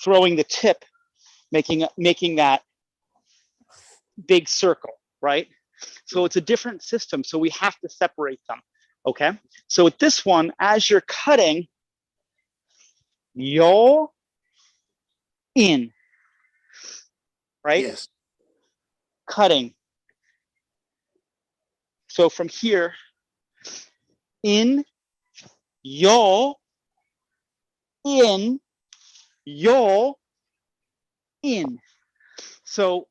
throwing the tip, making that big circle, right? So it's a different system. So we have to separate them, okay? So with this one, as you're cutting, yo in, right? Yes. Cutting. So from here, in, yo, in, yo, in. So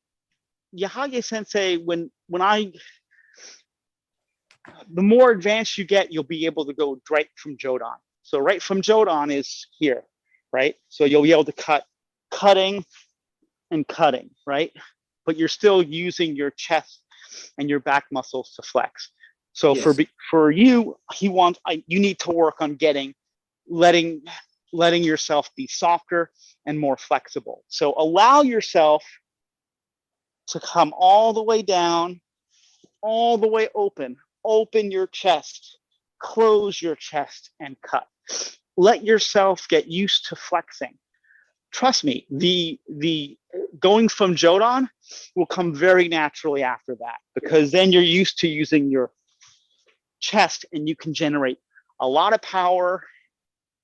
Yahage Sensei, when the more advanced you get, you'll be able to go right from Jodan. So right from Jodan is here, right? So you'll be able to cutting and cutting, right? But you're still using your chest and your back muscles to flex. So Yes. for you, you need to work on letting yourself be softer and more flexible. So allow yourself to come all the way down, all the way open your chest, close your chest and cut. Let yourself get used to flexing. Trust me, the going from Jodan will come very naturally after that, because then you're used to using your chest and you can generate a lot of power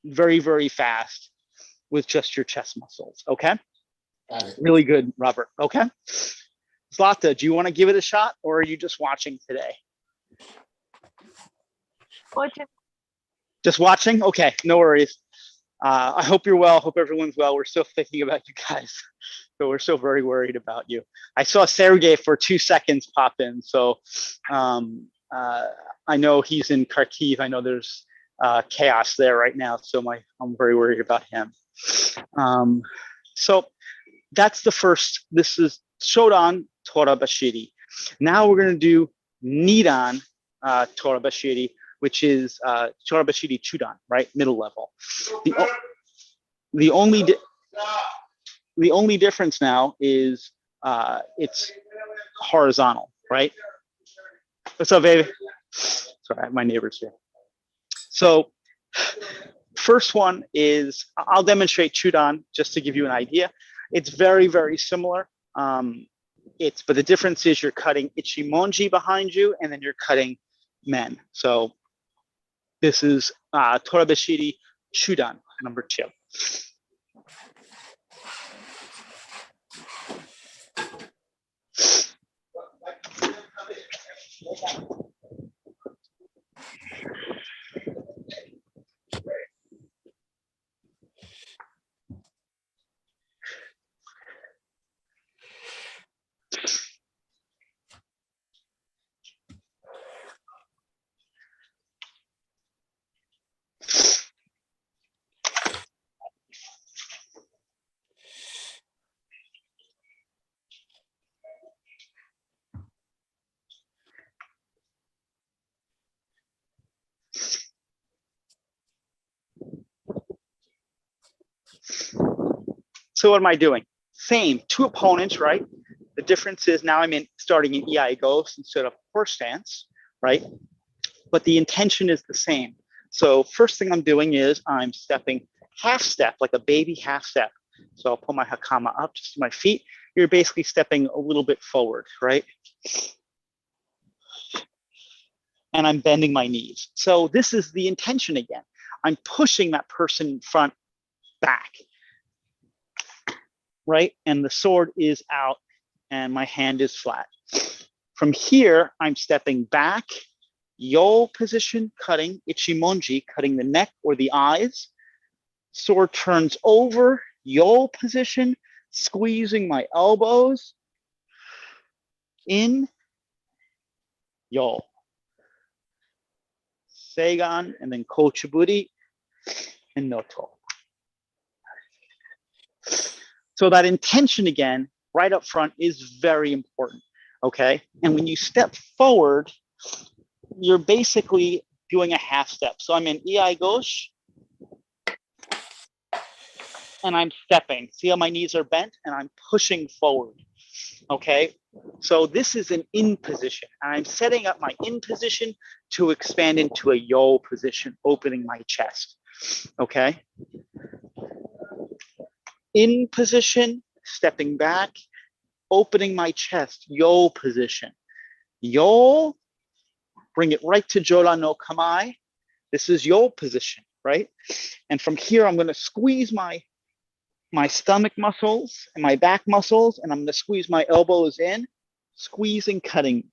very, very fast with just your chest muscles, okay? Got it. Really good, Robert, okay? Zlata, do you want to give it a shot, or are you just watching today? Watching. Just watching? Okay, no worries. I hope you're well. Hope everyone's well. We're still thinking about you guys. So we're so very worried about you. I saw Sergey for 2 seconds pop in. So I know he's in Kharkiv. I know there's chaos there right now. So I'm very worried about him. So that's the first. This is Shodan Torabashiri. Now we're going to do Nidan Torabashiri, which is Torabashiri chudan, right? Middle level. The only difference now is it's horizontal, right? What's up, baby? Sorry, my neighbor's here. So first one is, I'll demonstrate chudan just to give you an idea. It's very, very similar. But the difference is you're cutting ichimonji behind you and then you're cutting men. So This is Torabashiri chudan, number 2. So what am I doing? Same, 2 opponents, right? The difference is now I'm starting in EI ghost instead of horse stance, right? But the intention is the same. So first thing I'm doing is I'm stepping half step, like a baby half step. So I'll pull my hakama up just to my feet. You're basically stepping a little bit forward, right? And I'm bending my knees. So this is the intention again. I'm pushing that person in front back, right? And the sword is out and my hand is flat. From here, I'm stepping back, yo position, cutting, ichimonji, cutting the neck or the eyes. Sword turns over, yo position, squeezing my elbows, in, yo. Seigan, and then kochiburi, and noto. So that intention again, right up front, is very important, okay? And when you step forward, you're basically doing a half step. So I'm in Iai Gosh, and I'm stepping. See how my knees are bent? And I'm pushing forward, okay? So this is an in position. And I'm setting up my in position to expand into a yo position, opening my chest, okay? In position, stepping back, opening my chest, yo position. Yo, bring it right to Jola no Kamae. This is yo position, right? And from here, I'm gonna squeeze my stomach muscles and my back muscles, and I'm gonna squeeze my elbows in, squeezing, cutting.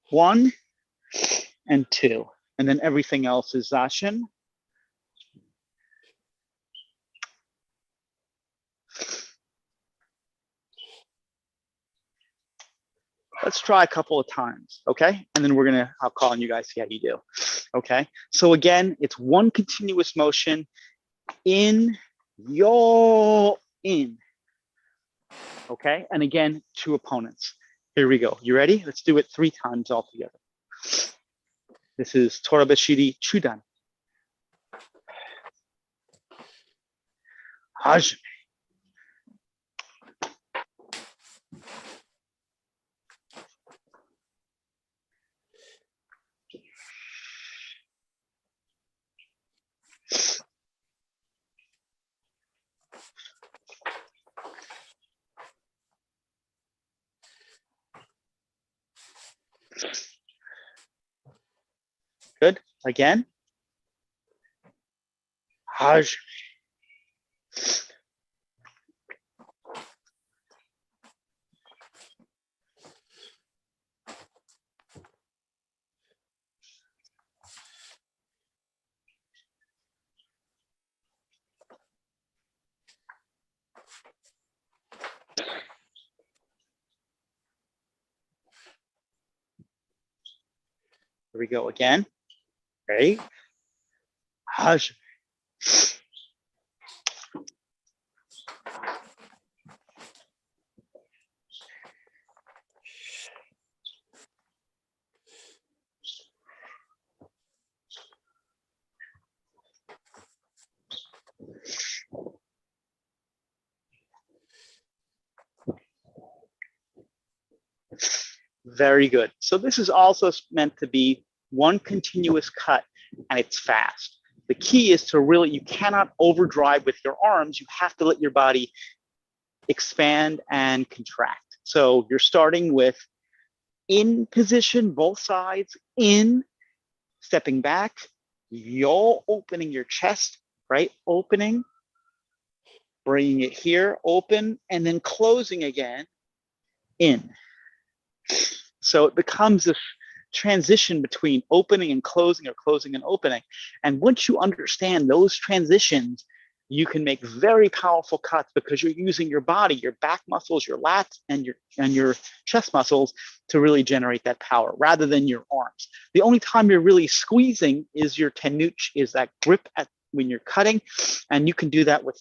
1 and 2. And then everything else is Zashin. Let's try a couple of times, okay? And then I'll call on you guys, see how you do, okay? So again, it's one continuous motion, in, yo, in, okay? And again, 2 opponents. Here we go. You ready? Let's do it 3 times all together. This is Torabashiri chudan. Hajime. Good. Again. Hajime. Here we go again. Ready? Hajime. Very good. So this is also meant to be one continuous cut, and it's fast. The key is to really, you cannot overdrive with your arms. You have to let your body expand and contract. So you're starting with in position, both sides, in, stepping back, Yo, opening your chest, right? Opening, bringing it here, open, and then closing again, in. So it becomes this transition between opening and closing, or closing and opening. And once you understand those transitions, you can make very powerful cuts because you're using your body, your back muscles, your lats, and your chest muscles to really generate that power rather than your arms. The only time you're really squeezing is your tenuch, is that grip when you're cutting, and you can do that with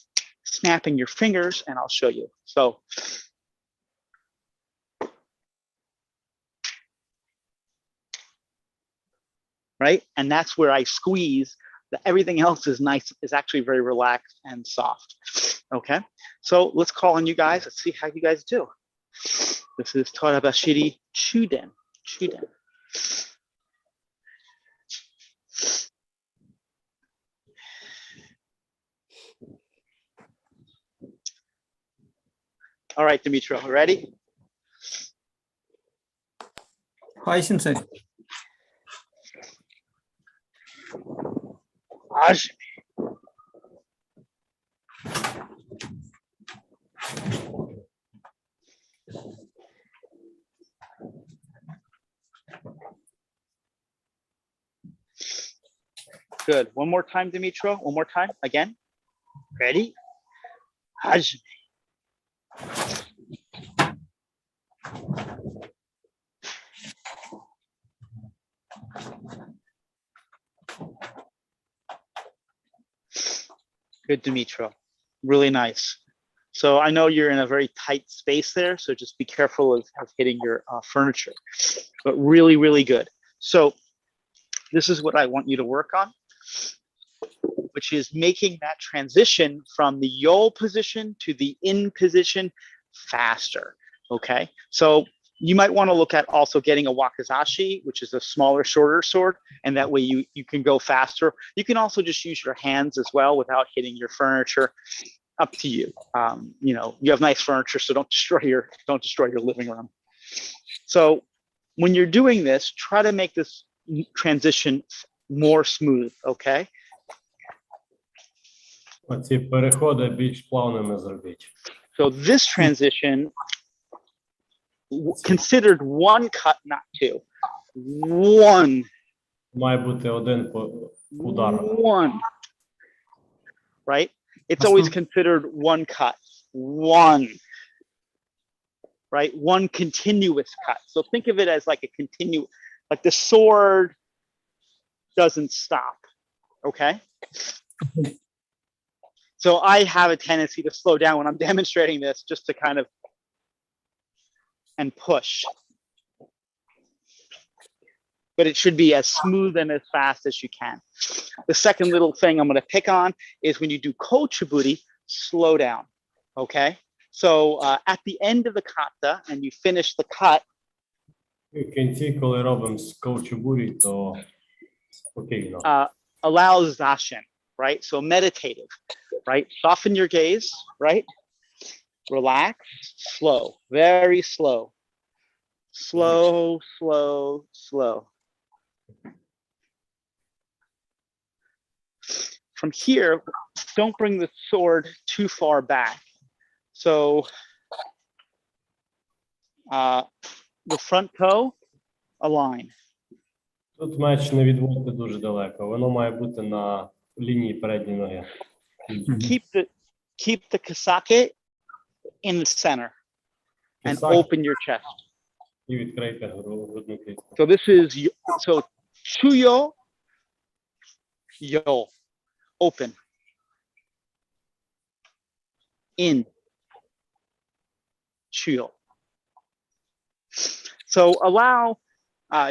snapping your fingers, and I'll show you. So right, and that's where I squeeze. Everything else is nice, is actually very relaxed and soft. Okay, so let's call on you guys. Let's see how you guys do. This is Torabashiri chudan. Chudan. All right, Dimitro, ready? Hi, Sensei. Aj. Good. One more time, Dimitro. One more time. Again. Ready? Aj. Good, Dimitro. Really nice. So I know you're in a very tight space there, so just be careful of hitting your furniture, but really, really good. So this is what I want you to work on, which is making that transition from the yo position to the in position faster, okay? So you might want to look at also getting a wakizashi, which is a smaller, shorter sword, and that way you can go faster. You can also just use your hands as well without hitting your furniture. Up to you. You know, you have nice furniture, so don't destroy your living room. So when you're doing this, try to make this transition more smooth, okay? Оці переходи більш плавними зробіть. So this transition, considered one cut, not two. One. Має бути один удар. One. Right? It's always considered one cut. One. Right? One continuous cut. So think of it as like a like the sword doesn't stop. Okay? So I have a tendency to slow down when I'm demonstrating this, just to kind of and push. But it should be as smooth and as fast as you can. The second little thing I'm going to pick on is when you do kochiburi, slow down. Okay? So at the end of the kata and you finish the cut. В кінці, коли робимо коучебурі, то спокійно. Allows zashin, right? So meditative, right? Soften your gaze, right? Relax, slow, very slow. Slow, slow, slow. From here, don't bring the sword too far back. So the front toe, align. Тут меч не відводити дуже далеко. Воно має бути на лінії передньої ноги. Keep the kasake in the center and Kasake. open your chest. І відкрийте грудну клітку. So this is, so chuyo, yo, open. In, chuyo. So allow,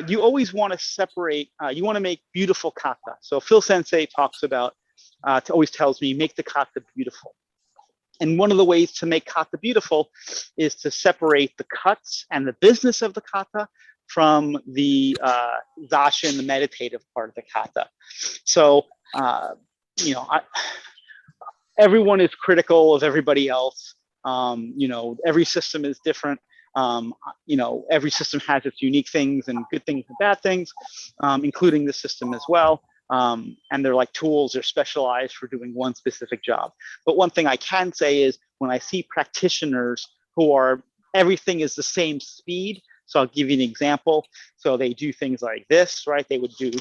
you always want to separate, you want to make beautiful kata. So Phil Sensei talks about, always tells me, make the kata beautiful. And one of the ways to make kata beautiful is to separate the cuts and the business of the kata from the zashin, the meditative part of the kata. So, you know, everyone is critical of everybody else. You know, every system is different. You know, every system has its unique things and good things and bad things, including the system as well. and they're like tools, they're specialized for doing one specific job. But one thing I can say is when I see practitioners who are, everything is the same speed. So I'll give you an example. So they do things like this, right? They would do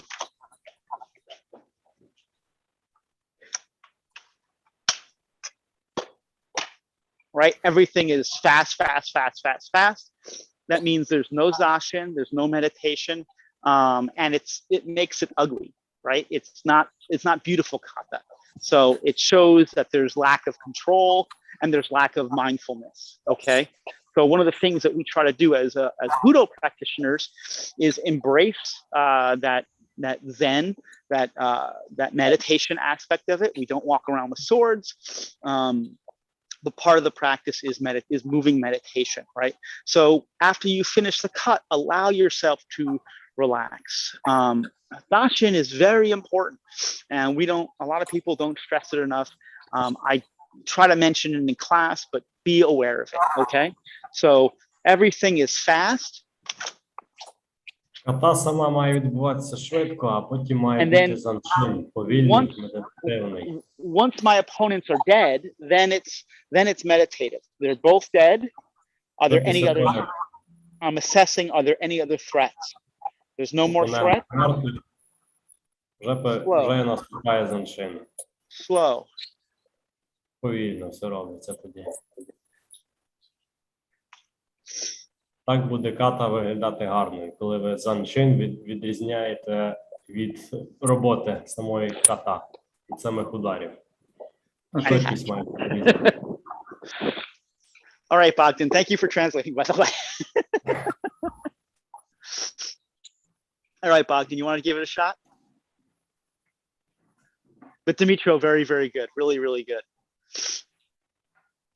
right? Everything is fast, fast, fast, fast, fast. That means there's no zazen, there's no meditation, and it makes it ugly, right? It's not beautiful kata. So it shows that there's lack of control and there's lack of mindfulness. Okay. So one of the things that we try to do as Budo practitioners is embrace that Zen, that meditation aspect of it. We don't walk around with swords. But part of the practice is moving meditation, right? So after you finish the cut, allow yourself to relax. Darshan is very important, and a lot of people don't stress it enough. I try to mention it in class, but be aware of it, okay? So everything is fast. Ката сама має відбуватися швидко, а потім має And then бути занчин, повільний, медитативний. Once my opponents are dead, then it's meditative. They're both dead. Are there any other? I'm assessing. Are there any other threats? There's no more threat. Вже наступає занчин. Slow. Повільно все робиться тоді. Так буде ката виглядати гарно, коли ви занчин відрізняєте від роботи самої ката, від самих ударів. Швидкість має бути. All right, Bogdan, thank you for translating, by the way. All right, Bogdan, you want to give it a shot? But Dimitro, very, very good. Really, really good.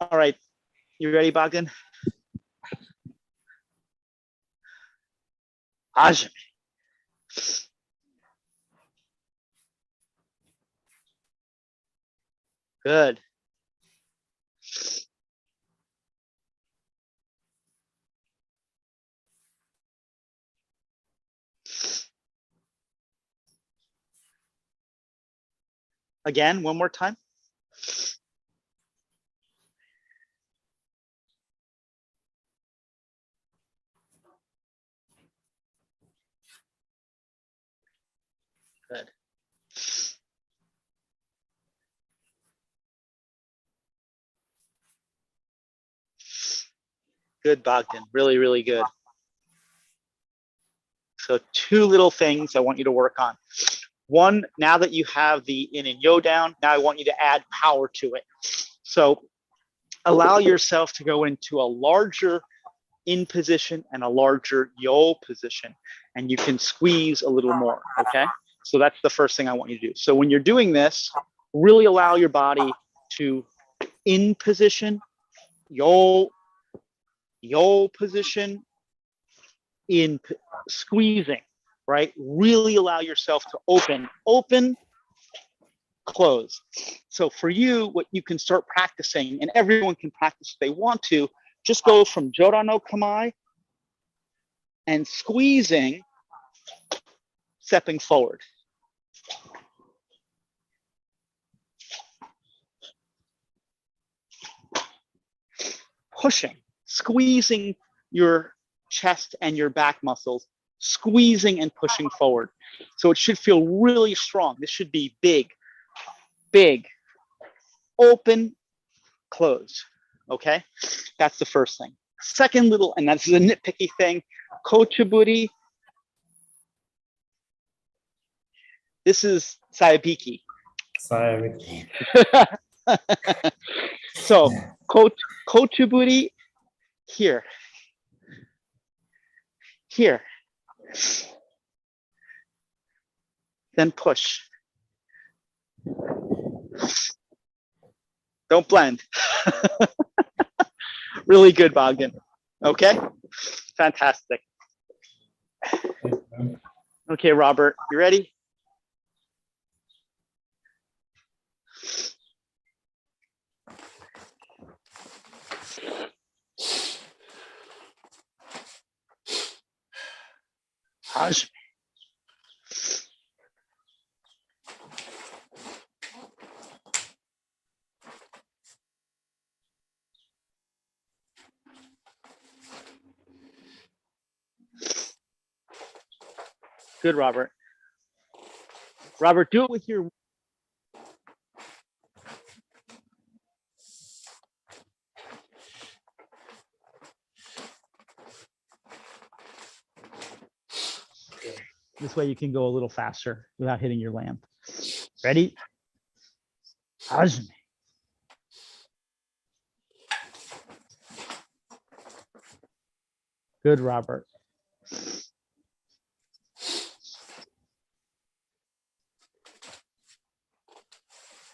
All right, you ready, Bogdan? Hajime. Good. Again, one more time. Good. Good, Bogdan. Really, really good. So two little things I want you to work on. One, now that you have the in and yo down, now I want you to add power to it. So allow yourself to go into a larger in position and a larger yo position, and you can squeeze a little more, okay? So that's the first thing I want you to do. So when you're doing this, really allow your body to in position, yo position, in squeezing, right? Really allow yourself to open, close. So for you, what you can start practicing, and everyone can practice if they want to, just go from Jodan no Kamae and squeezing, stepping forward. Pushing, squeezing your chest and your back muscles, squeezing and pushing forward. So it should feel really strong. This should be big, open, close. Okay, that's the first thing. Second little, and that's a nitpicky thing, kochiburi. This is sayabiki. Sayabiki. So kochiburi here. Here. Then push. Don't blend. Really good, Bogdan. Okay? Fantastic. Okay, Robert, you ready? Hajime. Good, Robert. Robert, do it with your. This way you can go a little faster without hitting your lamp. Ready? Hajime. Good, Robert.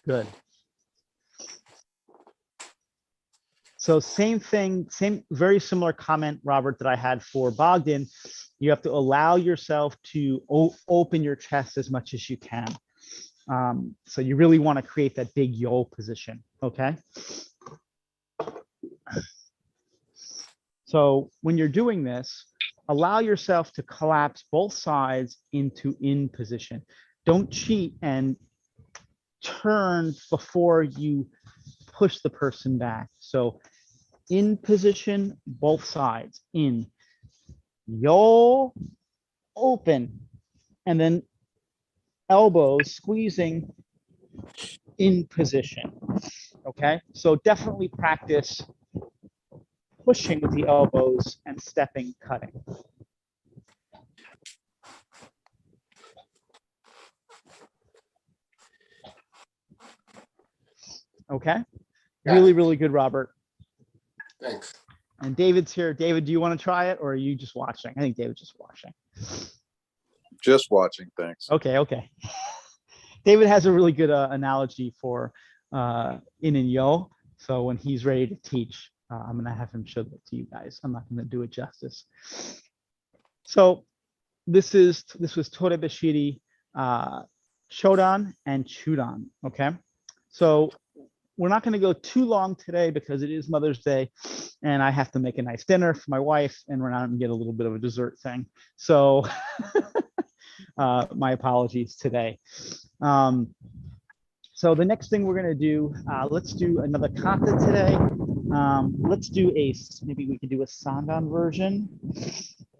Good. So same thing, very similar comment, Robert, that I had for Bogdan. You have to allow yourself to open your chest as much as you can. So you really want to create that big yo position, okay? So when you're doing this, allow yourself to collapse both sides into in position. Don't cheat and turn before you push the person back. So in position, both sides, in, yo, open, and then elbows squeezing in position, okay? So definitely practice pushing with the elbows and stepping, cutting. Okay, really, really good, Robert. Thanks. And David's here. David, do you want to try it or are you just watching? I think David's just watching. Just watching, thanks. Okay, okay. David has a really good analogy for in and yo. So when he's ready to teach, I'm going to have him show that to you guys. I'm not going to do it justice. So this was Torabashiri, chudan and chudan. Okay, so we're not going to go too long today because it is Mother's Day and I have to make a nice dinner for my wife and we're not going to get a little bit of a dessert thing. So my apologies today. So the next thing we're going to do, let's do another kata today. Let's do maybe we could do a sandan version.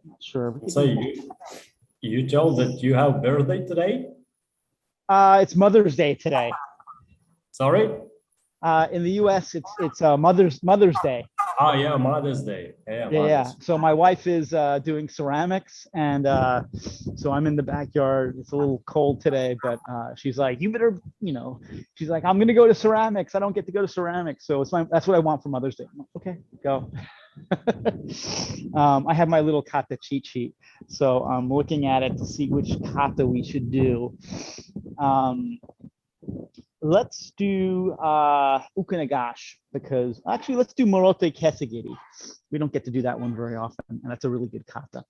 Not sure. So you told that you have birthday today? It's Mother's Day today. Sorry? In the US, it's Mother's Day. Oh yeah, Mother's Day. Yeah, Yeah. Mother's. So my wife is doing ceramics, and so I'm in the backyard. It's a little cold today, but she's like, "You better, she's like, I'm gonna go to ceramics. I don't get to go to ceramics, so that's what I want for Mother's Day." I'm like, okay, go. I have my little kata cheat sheet, so I'm looking at it to see which kata we should do. Let's do ukanagash, because actually let's do Morote kasagiri. We don't get to do that one very often, and that's a really good kata.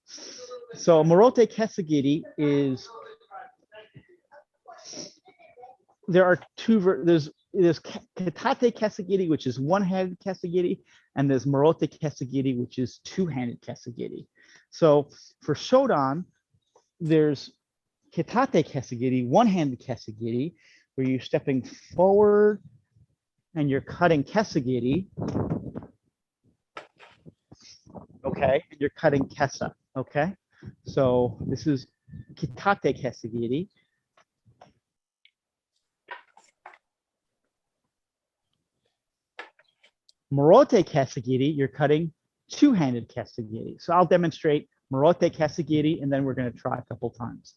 So Morote kasagiri is, there are there's katate kasagiri, which is one-handed kasagiri, and there's Morote kasagiri, which is two-handed kasagiri. So for shodan, there's katate kasagiri, one-handed kasagiri, where you're stepping forward and you're cutting kasagiri. Okay, and you're cutting kesa. Okay, so this is kitate kasagiri. Morote kasagiri, you're cutting two-handed kasagiri. So I'll demonstrate Morote kasagiri, and then we're going to try a couple times.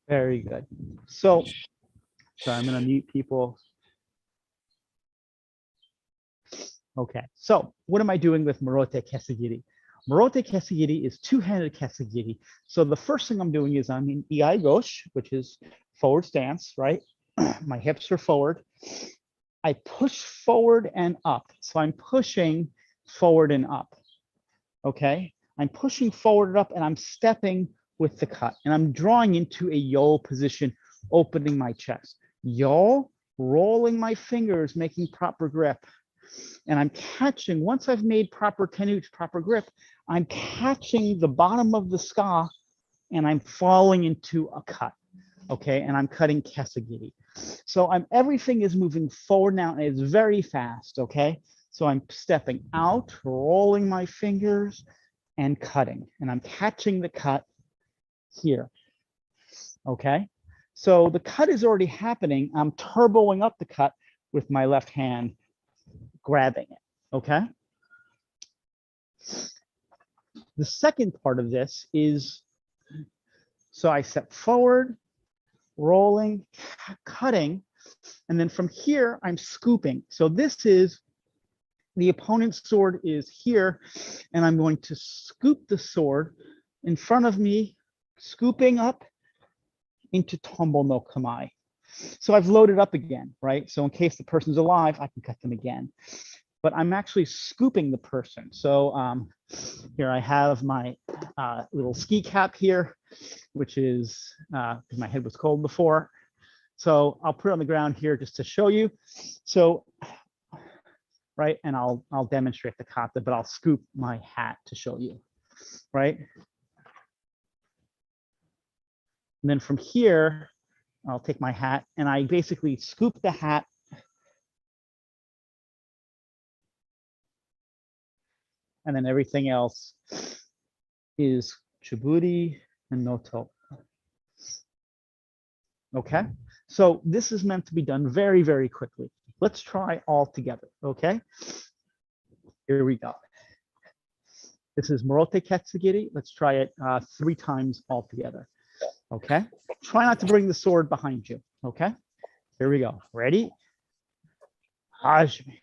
Very good. So I'm going to mute people. Okay, so what am I doing with Morote kasagiri? Morote kasagiri is two-handed kasagiri. So the first thing I'm doing is I'm in iai gosh, which is forward stance, right? My hips are forward. I push forward and up. So I'm pushing forward and up. Okay, I'm pushing forward and up, and I'm stepping with the cut, and I'm drawing into a yo position, opening my chest. Yo, rolling my fingers, making proper grip. And I'm catching, once I've made proper tenuch, proper grip, I'm catching the bottom of the ska and I'm falling into a cut, okay? And I'm cutting kasagiri. So everything is moving forward now, and it's very fast, okay? So I'm stepping out, rolling my fingers and cutting, and I'm catching the cut here, okay? So the cut is already happening. I'm turboing up the cut with my left hand, grabbing it, okay? The second part of this is, so I step forward, rolling, cutting, and then from here, I'm scooping. So this is, the opponent's sword is here, and I'm going to scoop the sword in front of me, scooping up into Tumble no Kamae. So I've loaded up again, right? So in case the person's alive, I can cut them again. But I'm actually scooping the person. So here I have my little ski cap here, which is, because my head was cold before. So I'll put it on the ground here just to show you. So, right, and I'll demonstrate the kata, but I'll scoop my hat to show you, right? And then from here, I'll take my hat and I basically scoop the hat and then everything else is Suburi and Noto. Okay, so this is meant to be done very, very quickly. Let's try all together, okay? Here we go. This is Morote kasagiri. Let's try it 3 times all together, okay? Try not to bring the sword behind you, okay? Here we go. Ready? Hajime.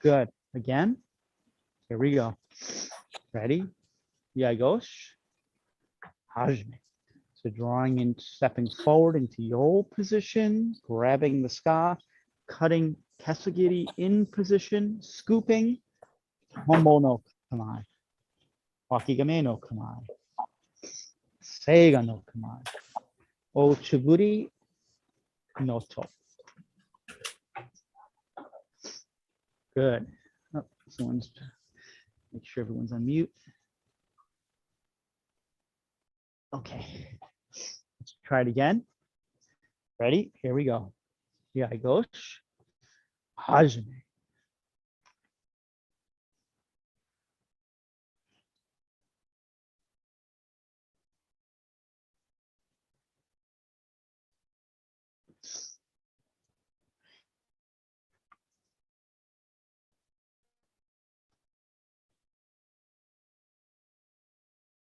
Good. Again. Here we go. Ready? Yagosh. Hajime. So drawing in, stepping forward into your position, grabbing the ska, cutting kasagiri in position, scooping. Homo no Kamae. Wakigame no Kamae. Seiga no Kamae. O Suburi no to. Good. Oh, someone's, make sure everyone's on mute. Okay. Let's try it again. Ready? Here we go. Yagosh. Hajime.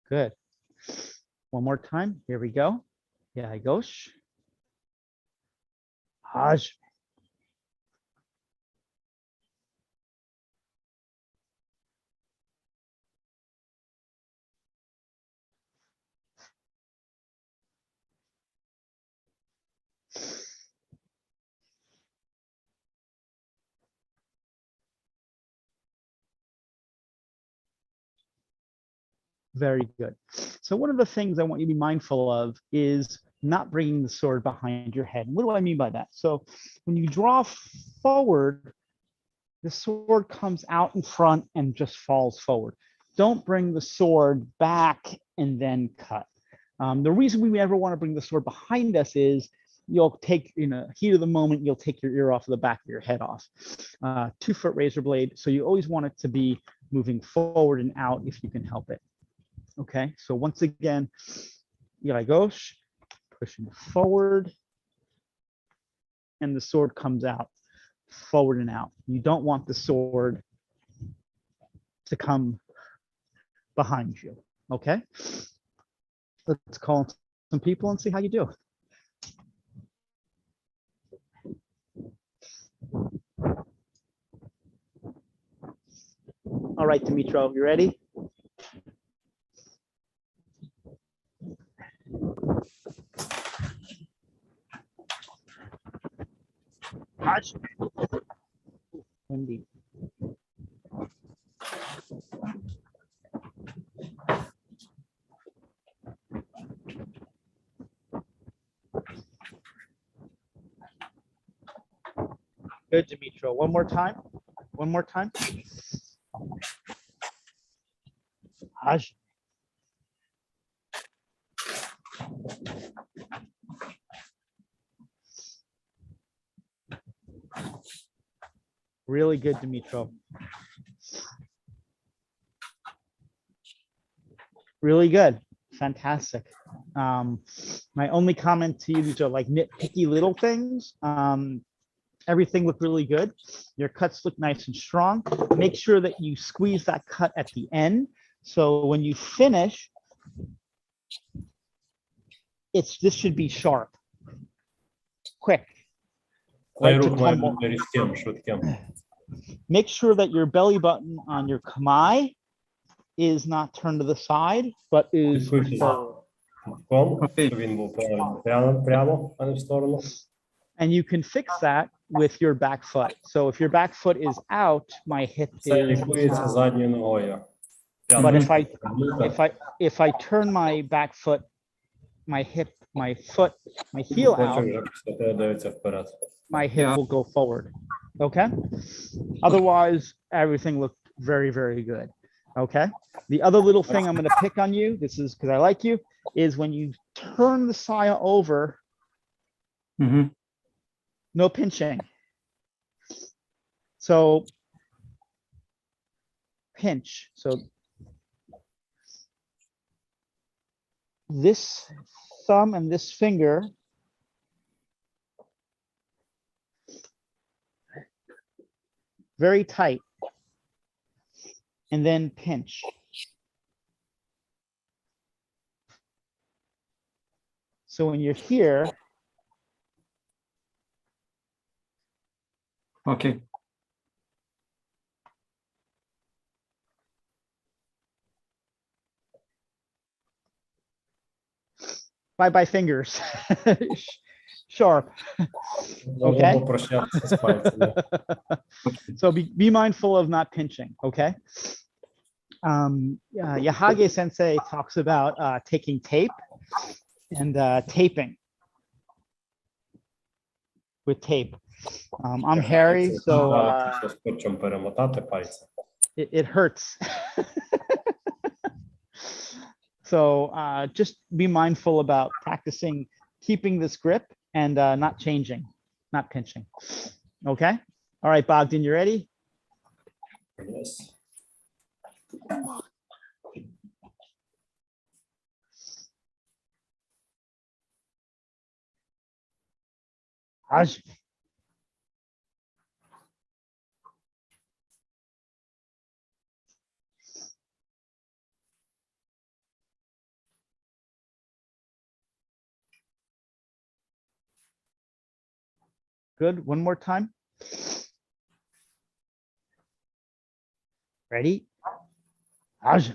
Good. One more time. Here we go. Yagosh. Hajime. Very good. So one of the things I want you to be mindful of is not bringing the sword behind your head. What do I mean by that? So when you draw forward, the sword comes out in front and just falls forward. Don't bring the sword back and then cut. The reason we never want to bring the sword behind us is you'll take, in a heat of the moment, you'll take your ear off the back of your head off. 2-foot razor blade. So you always want it to be moving forward and out if you can help it. Okay, so once again, Yaragosh, pushing forward, and the sword comes out, forward and out. You don't want the sword to come behind you. Okay, let's call some people and see how you do. All right, Dimitro, you ready? Windy. Good, Dimitro. One more time. One more time. Haj. Really good, Dimitro. Really good. Fantastic. My only comment to you, these are like nitpicky little things. Everything looked really good. Your cuts look nice and strong. Make sure that you squeeze that cut at the end. So when you finish, this should be sharp, quick. Цей Right to рух має tumble. бути різким, швидким. Make sure that your belly button on your kamae is not turned to the side, but is forward. Ком, щоб він був прямо, а не в сторону. And you can fix that with your back foot. So if your back foot is out, my hip Це is. лікується задньою ногою. But if I turn my back foot, my hip, my foot, my heel out, Потім вже після того дивиться вперед. my hip will go forward. Okay. Otherwise, everything looked very, very good. Okay. The other little thing I'm going to pick on you, this is because I like you, is when you turn the saya over, no pinching. So pinch. So this thumb and this finger very tight, and then pinch. So when you're here, Okay. bye fingers. Sharp. Можна Okay. попрощатися з пальцями. So be mindful of not pinching, okay? Yahage sensei talks about taking tape and taping with tape. I'm hairy, so Скотчем перемотати пальці. it hurts. So just be mindful about practicing keeping this grip and not changing, not pinching. Okay. All right, Bogdan, you ready? Yes. Haj. Good. One more time. Ready? Haj.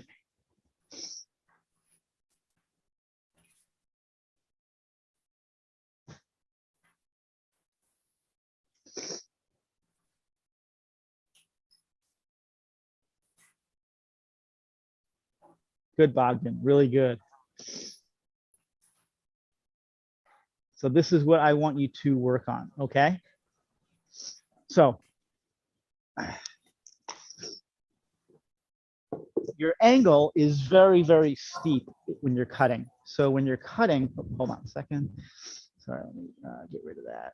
Good, Bogdan. Really good. So this is what I want you to work on, okay? So your angle is very, very steep when you're cutting. So when you're cutting, hold on a second. Sorry, let me get rid of that.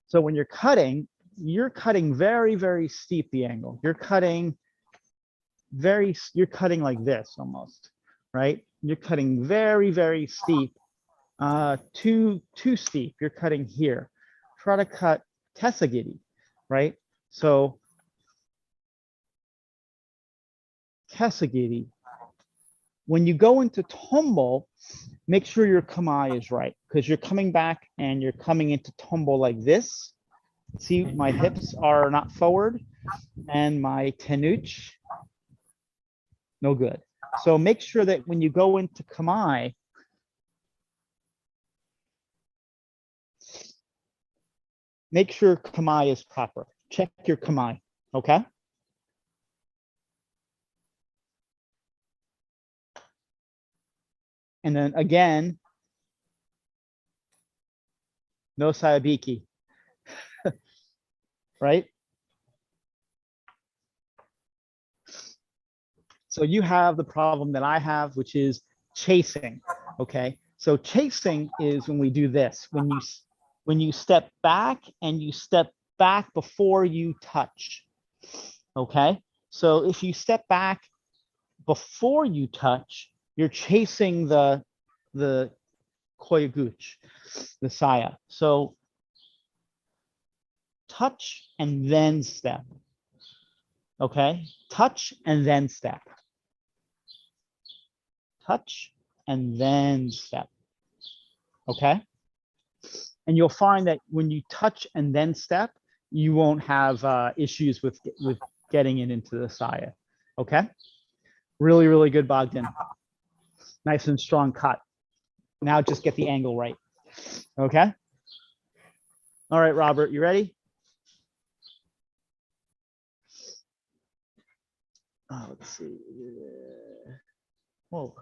So when you're cutting very, very steep the angle. You're cutting like this almost, right? You're cutting very, very steep, too steep. You're cutting here. Try to cut kasagiri, right? So kasagiri, when you go into tumble, make sure your kamae is right, because you're coming back and you're coming into tumble like this. See, my hips are not forward and my tenuch, no good. So make sure that when you go into kamae, make sure kamae is proper. Check your kamae, okay? And then again, no sayabiki, right? So you have the problem that I have, which is chasing, okay? So chasing is when we do this, when you step back and you step back before you touch, okay? So if you step back before you touch, you're chasing the koyaguchi, the saya. So touch and then step, okay? Touch and then step. Touch and then step, okay? And you'll find that when you touch and then step, you won't have issues with getting it into the saya, okay? Really, really good, Bogdan. Nice and strong cut. Now just get the angle right, okay? All right, Robert, you ready? Oh, let's see. Whoa.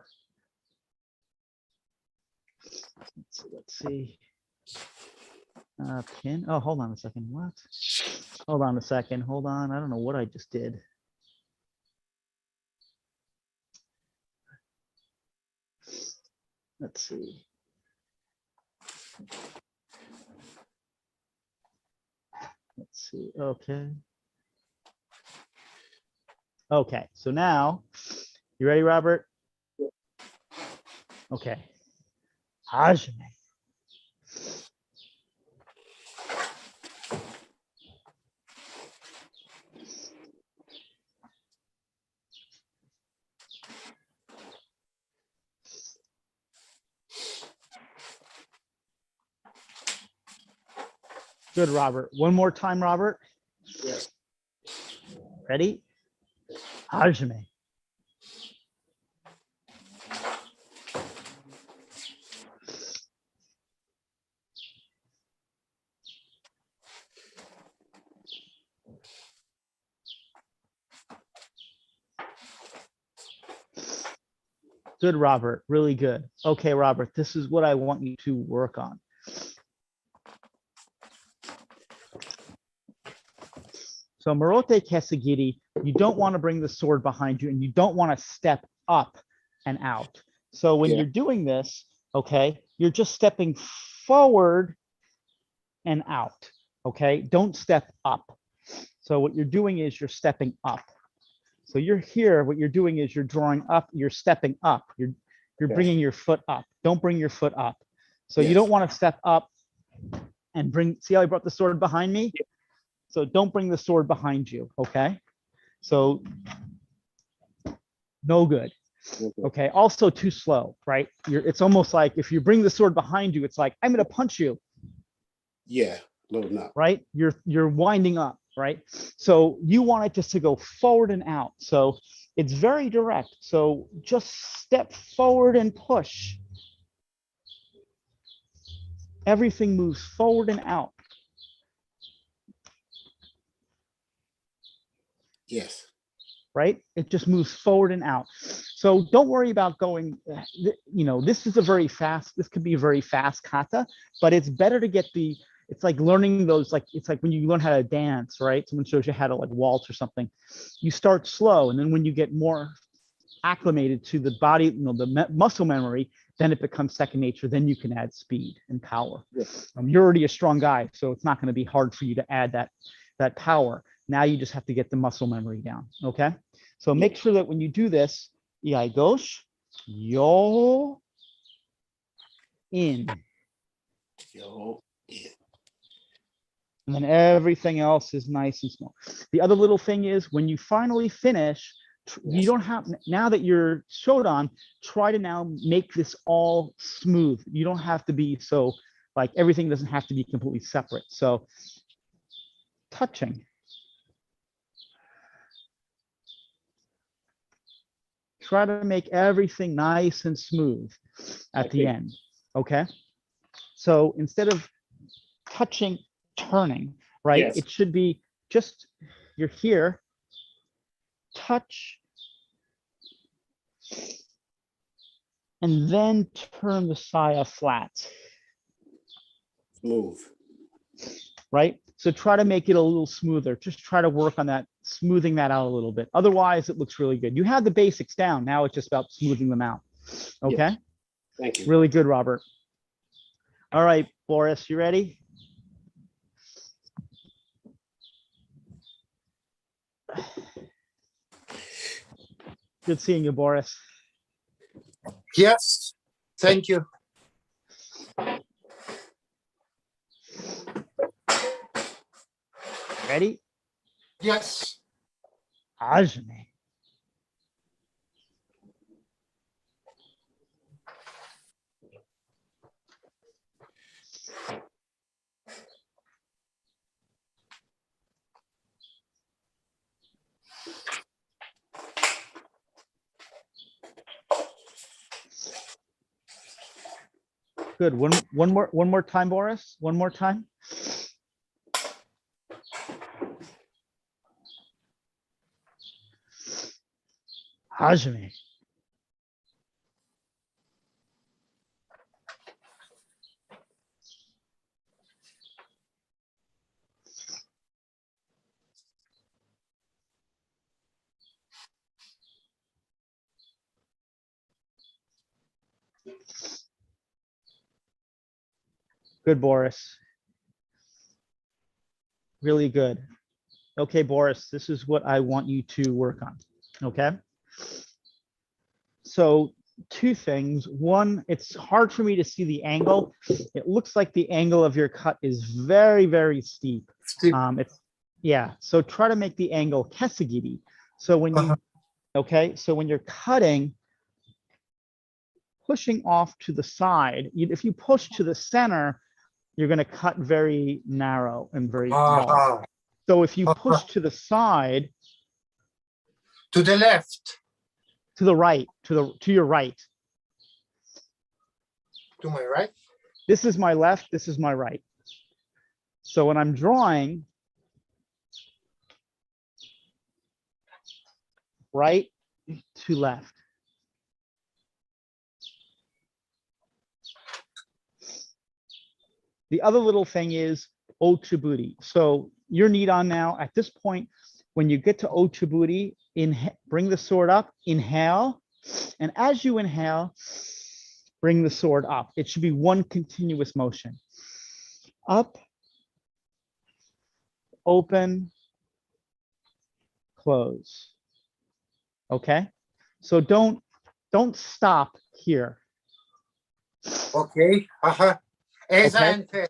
Let's see. Pin. Oh, hold on a second. What? Hold on a second. Hold on. I don't know what I just did. Let's see. Let's see. Okay. Okay. So now, you ready, Robert? Okay. Hajime. Good, Robert. One more time, Robert. Yes. Ready? Hajime. Good, Robert. Really good. Okay, Robert, this is what I want you to work on. So Morote kasagiri, you don't want to bring the sword behind you and you don't want to step up and out. So when you're doing this, okay, you're just stepping forward and out, okay? Don't step up. So what you're doing is you're stepping up. So you're here, what you're doing is you're drawing up, you're stepping up. You're bringing your foot up. Don't bring your foot up. So you don't want to step up and bring, see how I brought the sword behind me? So don't bring the sword behind you, okay? So no good. Okay, also too slow, right? It's almost like if you bring the sword behind you, it's like, I'm gonna punch you. Yeah, loading up. Right? You're winding up, right? So you want it just to go forward and out. So it's very direct. So just step forward and push. Everything moves forward and out. Yes. Right? It just moves forward and out. So don't worry about going, you know, this is a very fast, this could be a very fast kata, but it's better to get the, it's like learning those, like, it's like when you learn how to dance, right? Someone shows you how to like waltz or something. You start slow, and then when you get more acclimated to the body, you know, the muscle memory, then it becomes second nature. Then you can add speed and power. Yeah. You're already a strong guy, so it's not going to be hard for you to add that power. Now you just have to get the muscle memory down. Okay. So make sure that when you do this, iai gosh, yo in. Yo, in. And then everything else is nice and small. The other little thing is when you finally finish, you don't have, now that you're shodan, try to now make this all smooth. You don't have to be so, like everything doesn't have to be completely separate. So touching. Try to make everything nice and smooth at the end, okay? So instead of touching, turning, right? Yes. It should be just, you're here, touch, and then turn the saya flat, Smooth. right? So try to make it a little smoother. Just try to work on that, smoothing that out a little bit. Otherwise, it looks really good. You have the basics down. Now it's just about smoothing them out. Okay? Yes. Thank you. Really good, Robert. All right, Boris, you ready? Good seeing you, Boris. Yes, thank you. Ready? Yes, Ajme. Good. One more time, Boris. One more time. Hajime. Good, Boris. Really good. Okay, Boris, this is what I want you to work on. Okay. So two things. One, it's hard for me to see the angle. It looks like the angle of your cut is very, very steep. Steve. Yeah. So try to make the angle kasagiri. So when you, okay, so when you're cutting, pushing off to the side, if you push to the center, you're going to cut very narrow and very long. So if you push to the side, To the left, to the right, to your right. to my right. This is my left, this is my right. So when I'm drawing, right to left. The other little thing is Ochiburi. So you're Nidan now. At this point, when you get to Ochiburi, bring the sword up, inhale. And as you inhale, bring the sword up. It should be one continuous motion. Up, open, close. Okay? So don't stop here. Okay. As Okay. I unfair,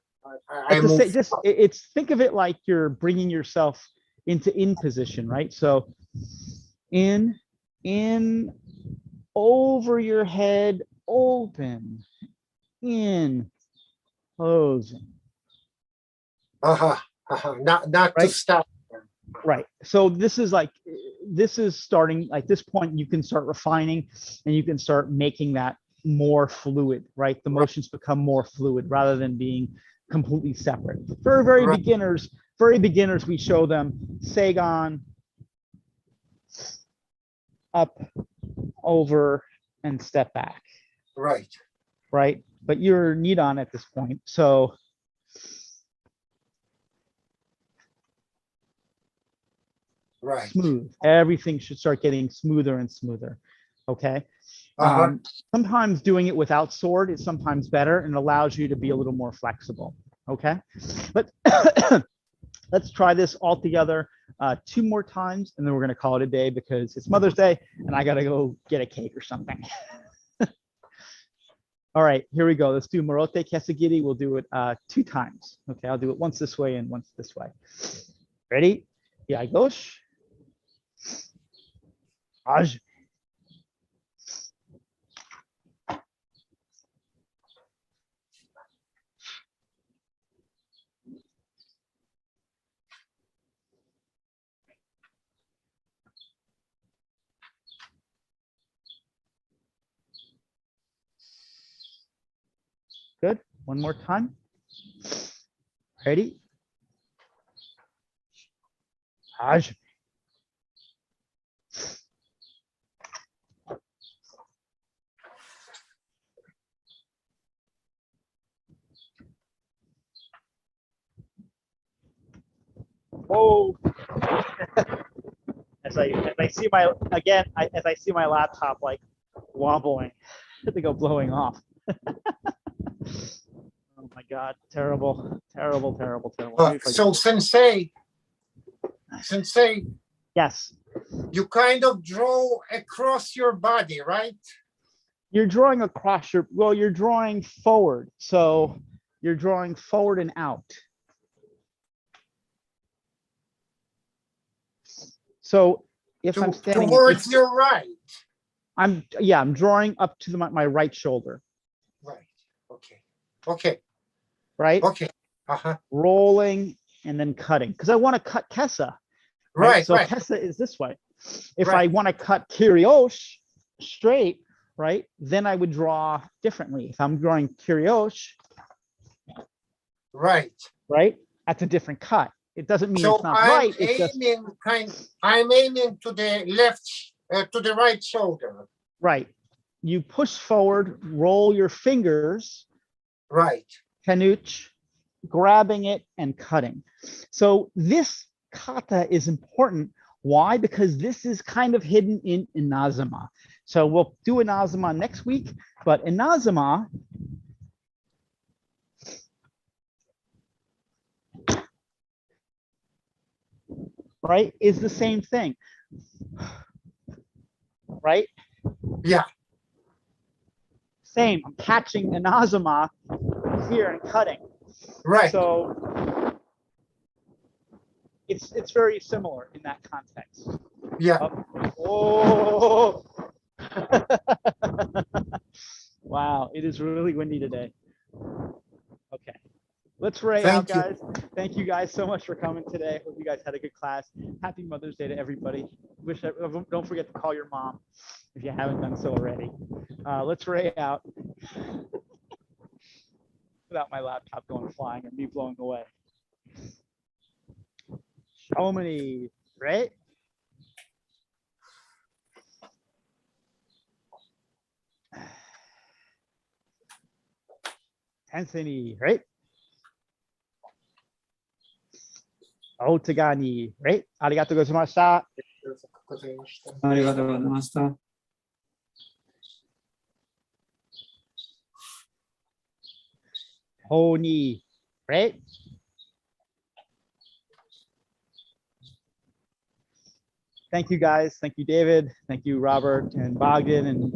I It's, move. it's think of it like you're bringing yourself into in position, right? So in, over your head, open, in, closing. Not to Right. stop. Right. So this is like, this is starting, like this point, you can start refining and you can start making that more fluid, right? The motions become more fluid rather than being completely separate. For very beginners, we show them Seigan, up, over, and step back, Right. right? But you're Nidan at this point, so Right. smooth. Everything should start getting smoother and smoother. Okay. Uh-huh. Sometimes doing it without sword is sometimes better and allows you to be a little more flexible. Okay. But let's try this all together 2 more times, and then we're going to call it a day because it's Mother's Day and I got to go get a cake or something. All right, here we go. Let's do Morote kasagiri. We'll do it 2 times. Okay, I'll do it once this way and once this way. Ready? Yagosh. Aj. Good. One more time. Ready? Aj. Oh. as I see my as I see my laptop like wobbling, I think I'm blowing off. Oh my God, terrible, terrible, terrible, terrible. Let me if I So Sensei, yes, you kind of draw across your body, right? you're drawing across your, well, you're drawing forward. So you're drawing forward and out. So if I'm standing Towards your right. I'm drawing up to my right shoulder. Right. Okay. Okay. Right. Okay. Uh-huh. Rolling and then cutting because I want to cut kesa. Right. So right. kesa is this way. If Right. I want to cut kiryosh straight, right, then I would draw differently. If I'm drawing kiryosh, Right. right, that's a different cut. It doesn't mean So it's not I'm right. It's just I'm aiming to the left, to the right shoulder. right. You push forward, roll your fingers, Right. kanuch, grabbing it and cutting. So this kata is important. Why? Because this is kind of hidden in inazuma. So we'll do inazuma next week, but inazuma right is the same thing. Right? Yeah. Same. I'm catching inazuma here and cutting. Right. So it's very similar in that context. Yeah. Oh. Wow, it is really windy today. Okay, let's ray out, Thank guys. Thank you guys so much for coming today. Hope you guys had a good class. Happy Mother's Day to everybody. Don't forget to call your mom if you haven't done so already. Let's ray out without my laptop going flying or me blowing away. Shomini, right? Anthony, right? Otagani, right? Arigatou gozaimashita. ありがとうございました。Honi, right? Thank you guys. Thank you, David. Thank you, Robert and Bogdan and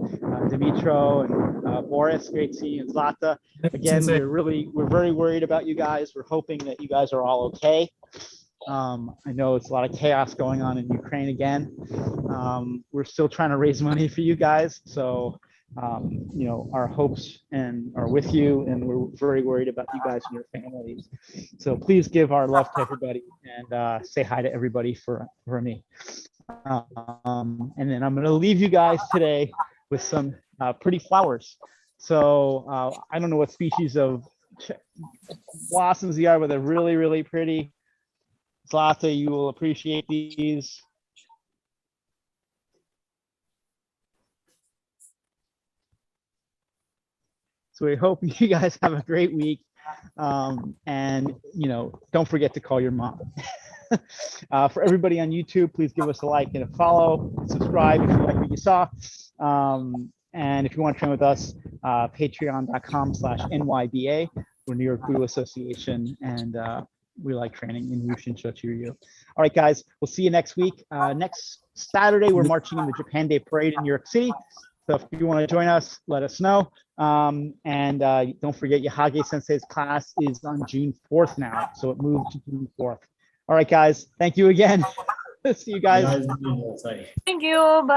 Dimitro and Boris. Great seeing you, and Zlata. Again, we're very worried about you guys. We're hoping that you guys are all okay. I know it's a lot of chaos going on in Ukraine again. We're still trying to raise money for you guys. So, you know, our hopes are with you, and we're very worried about you guys and your families. So please give our love to everybody and say hi to everybody for me. And then I'm going to leave you guys today with some pretty flowers. So I don't know what species of blossoms they are, but they're really, really pretty. Zlata, you will appreciate these. So we hope you guys have a great week. And, you know, don't forget to call your mom. For everybody on YouTube, please give us a like and a follow, and subscribe if you like what you saw. And if you want to train with us, patreon.com/NYBA. We're New York Budo Association, and we like training in Wushin Shochiryu. All right, guys, we'll see you next week. Next Saturday, we're marching in the Japan Day Parade in New York City. So if you want to join us, let us know. And don't forget, Yahage Sensei's class is on June 4th now. So it moved to June 4th. All right, guys, thank you again. See you guys. Guys, Thank you. Bye.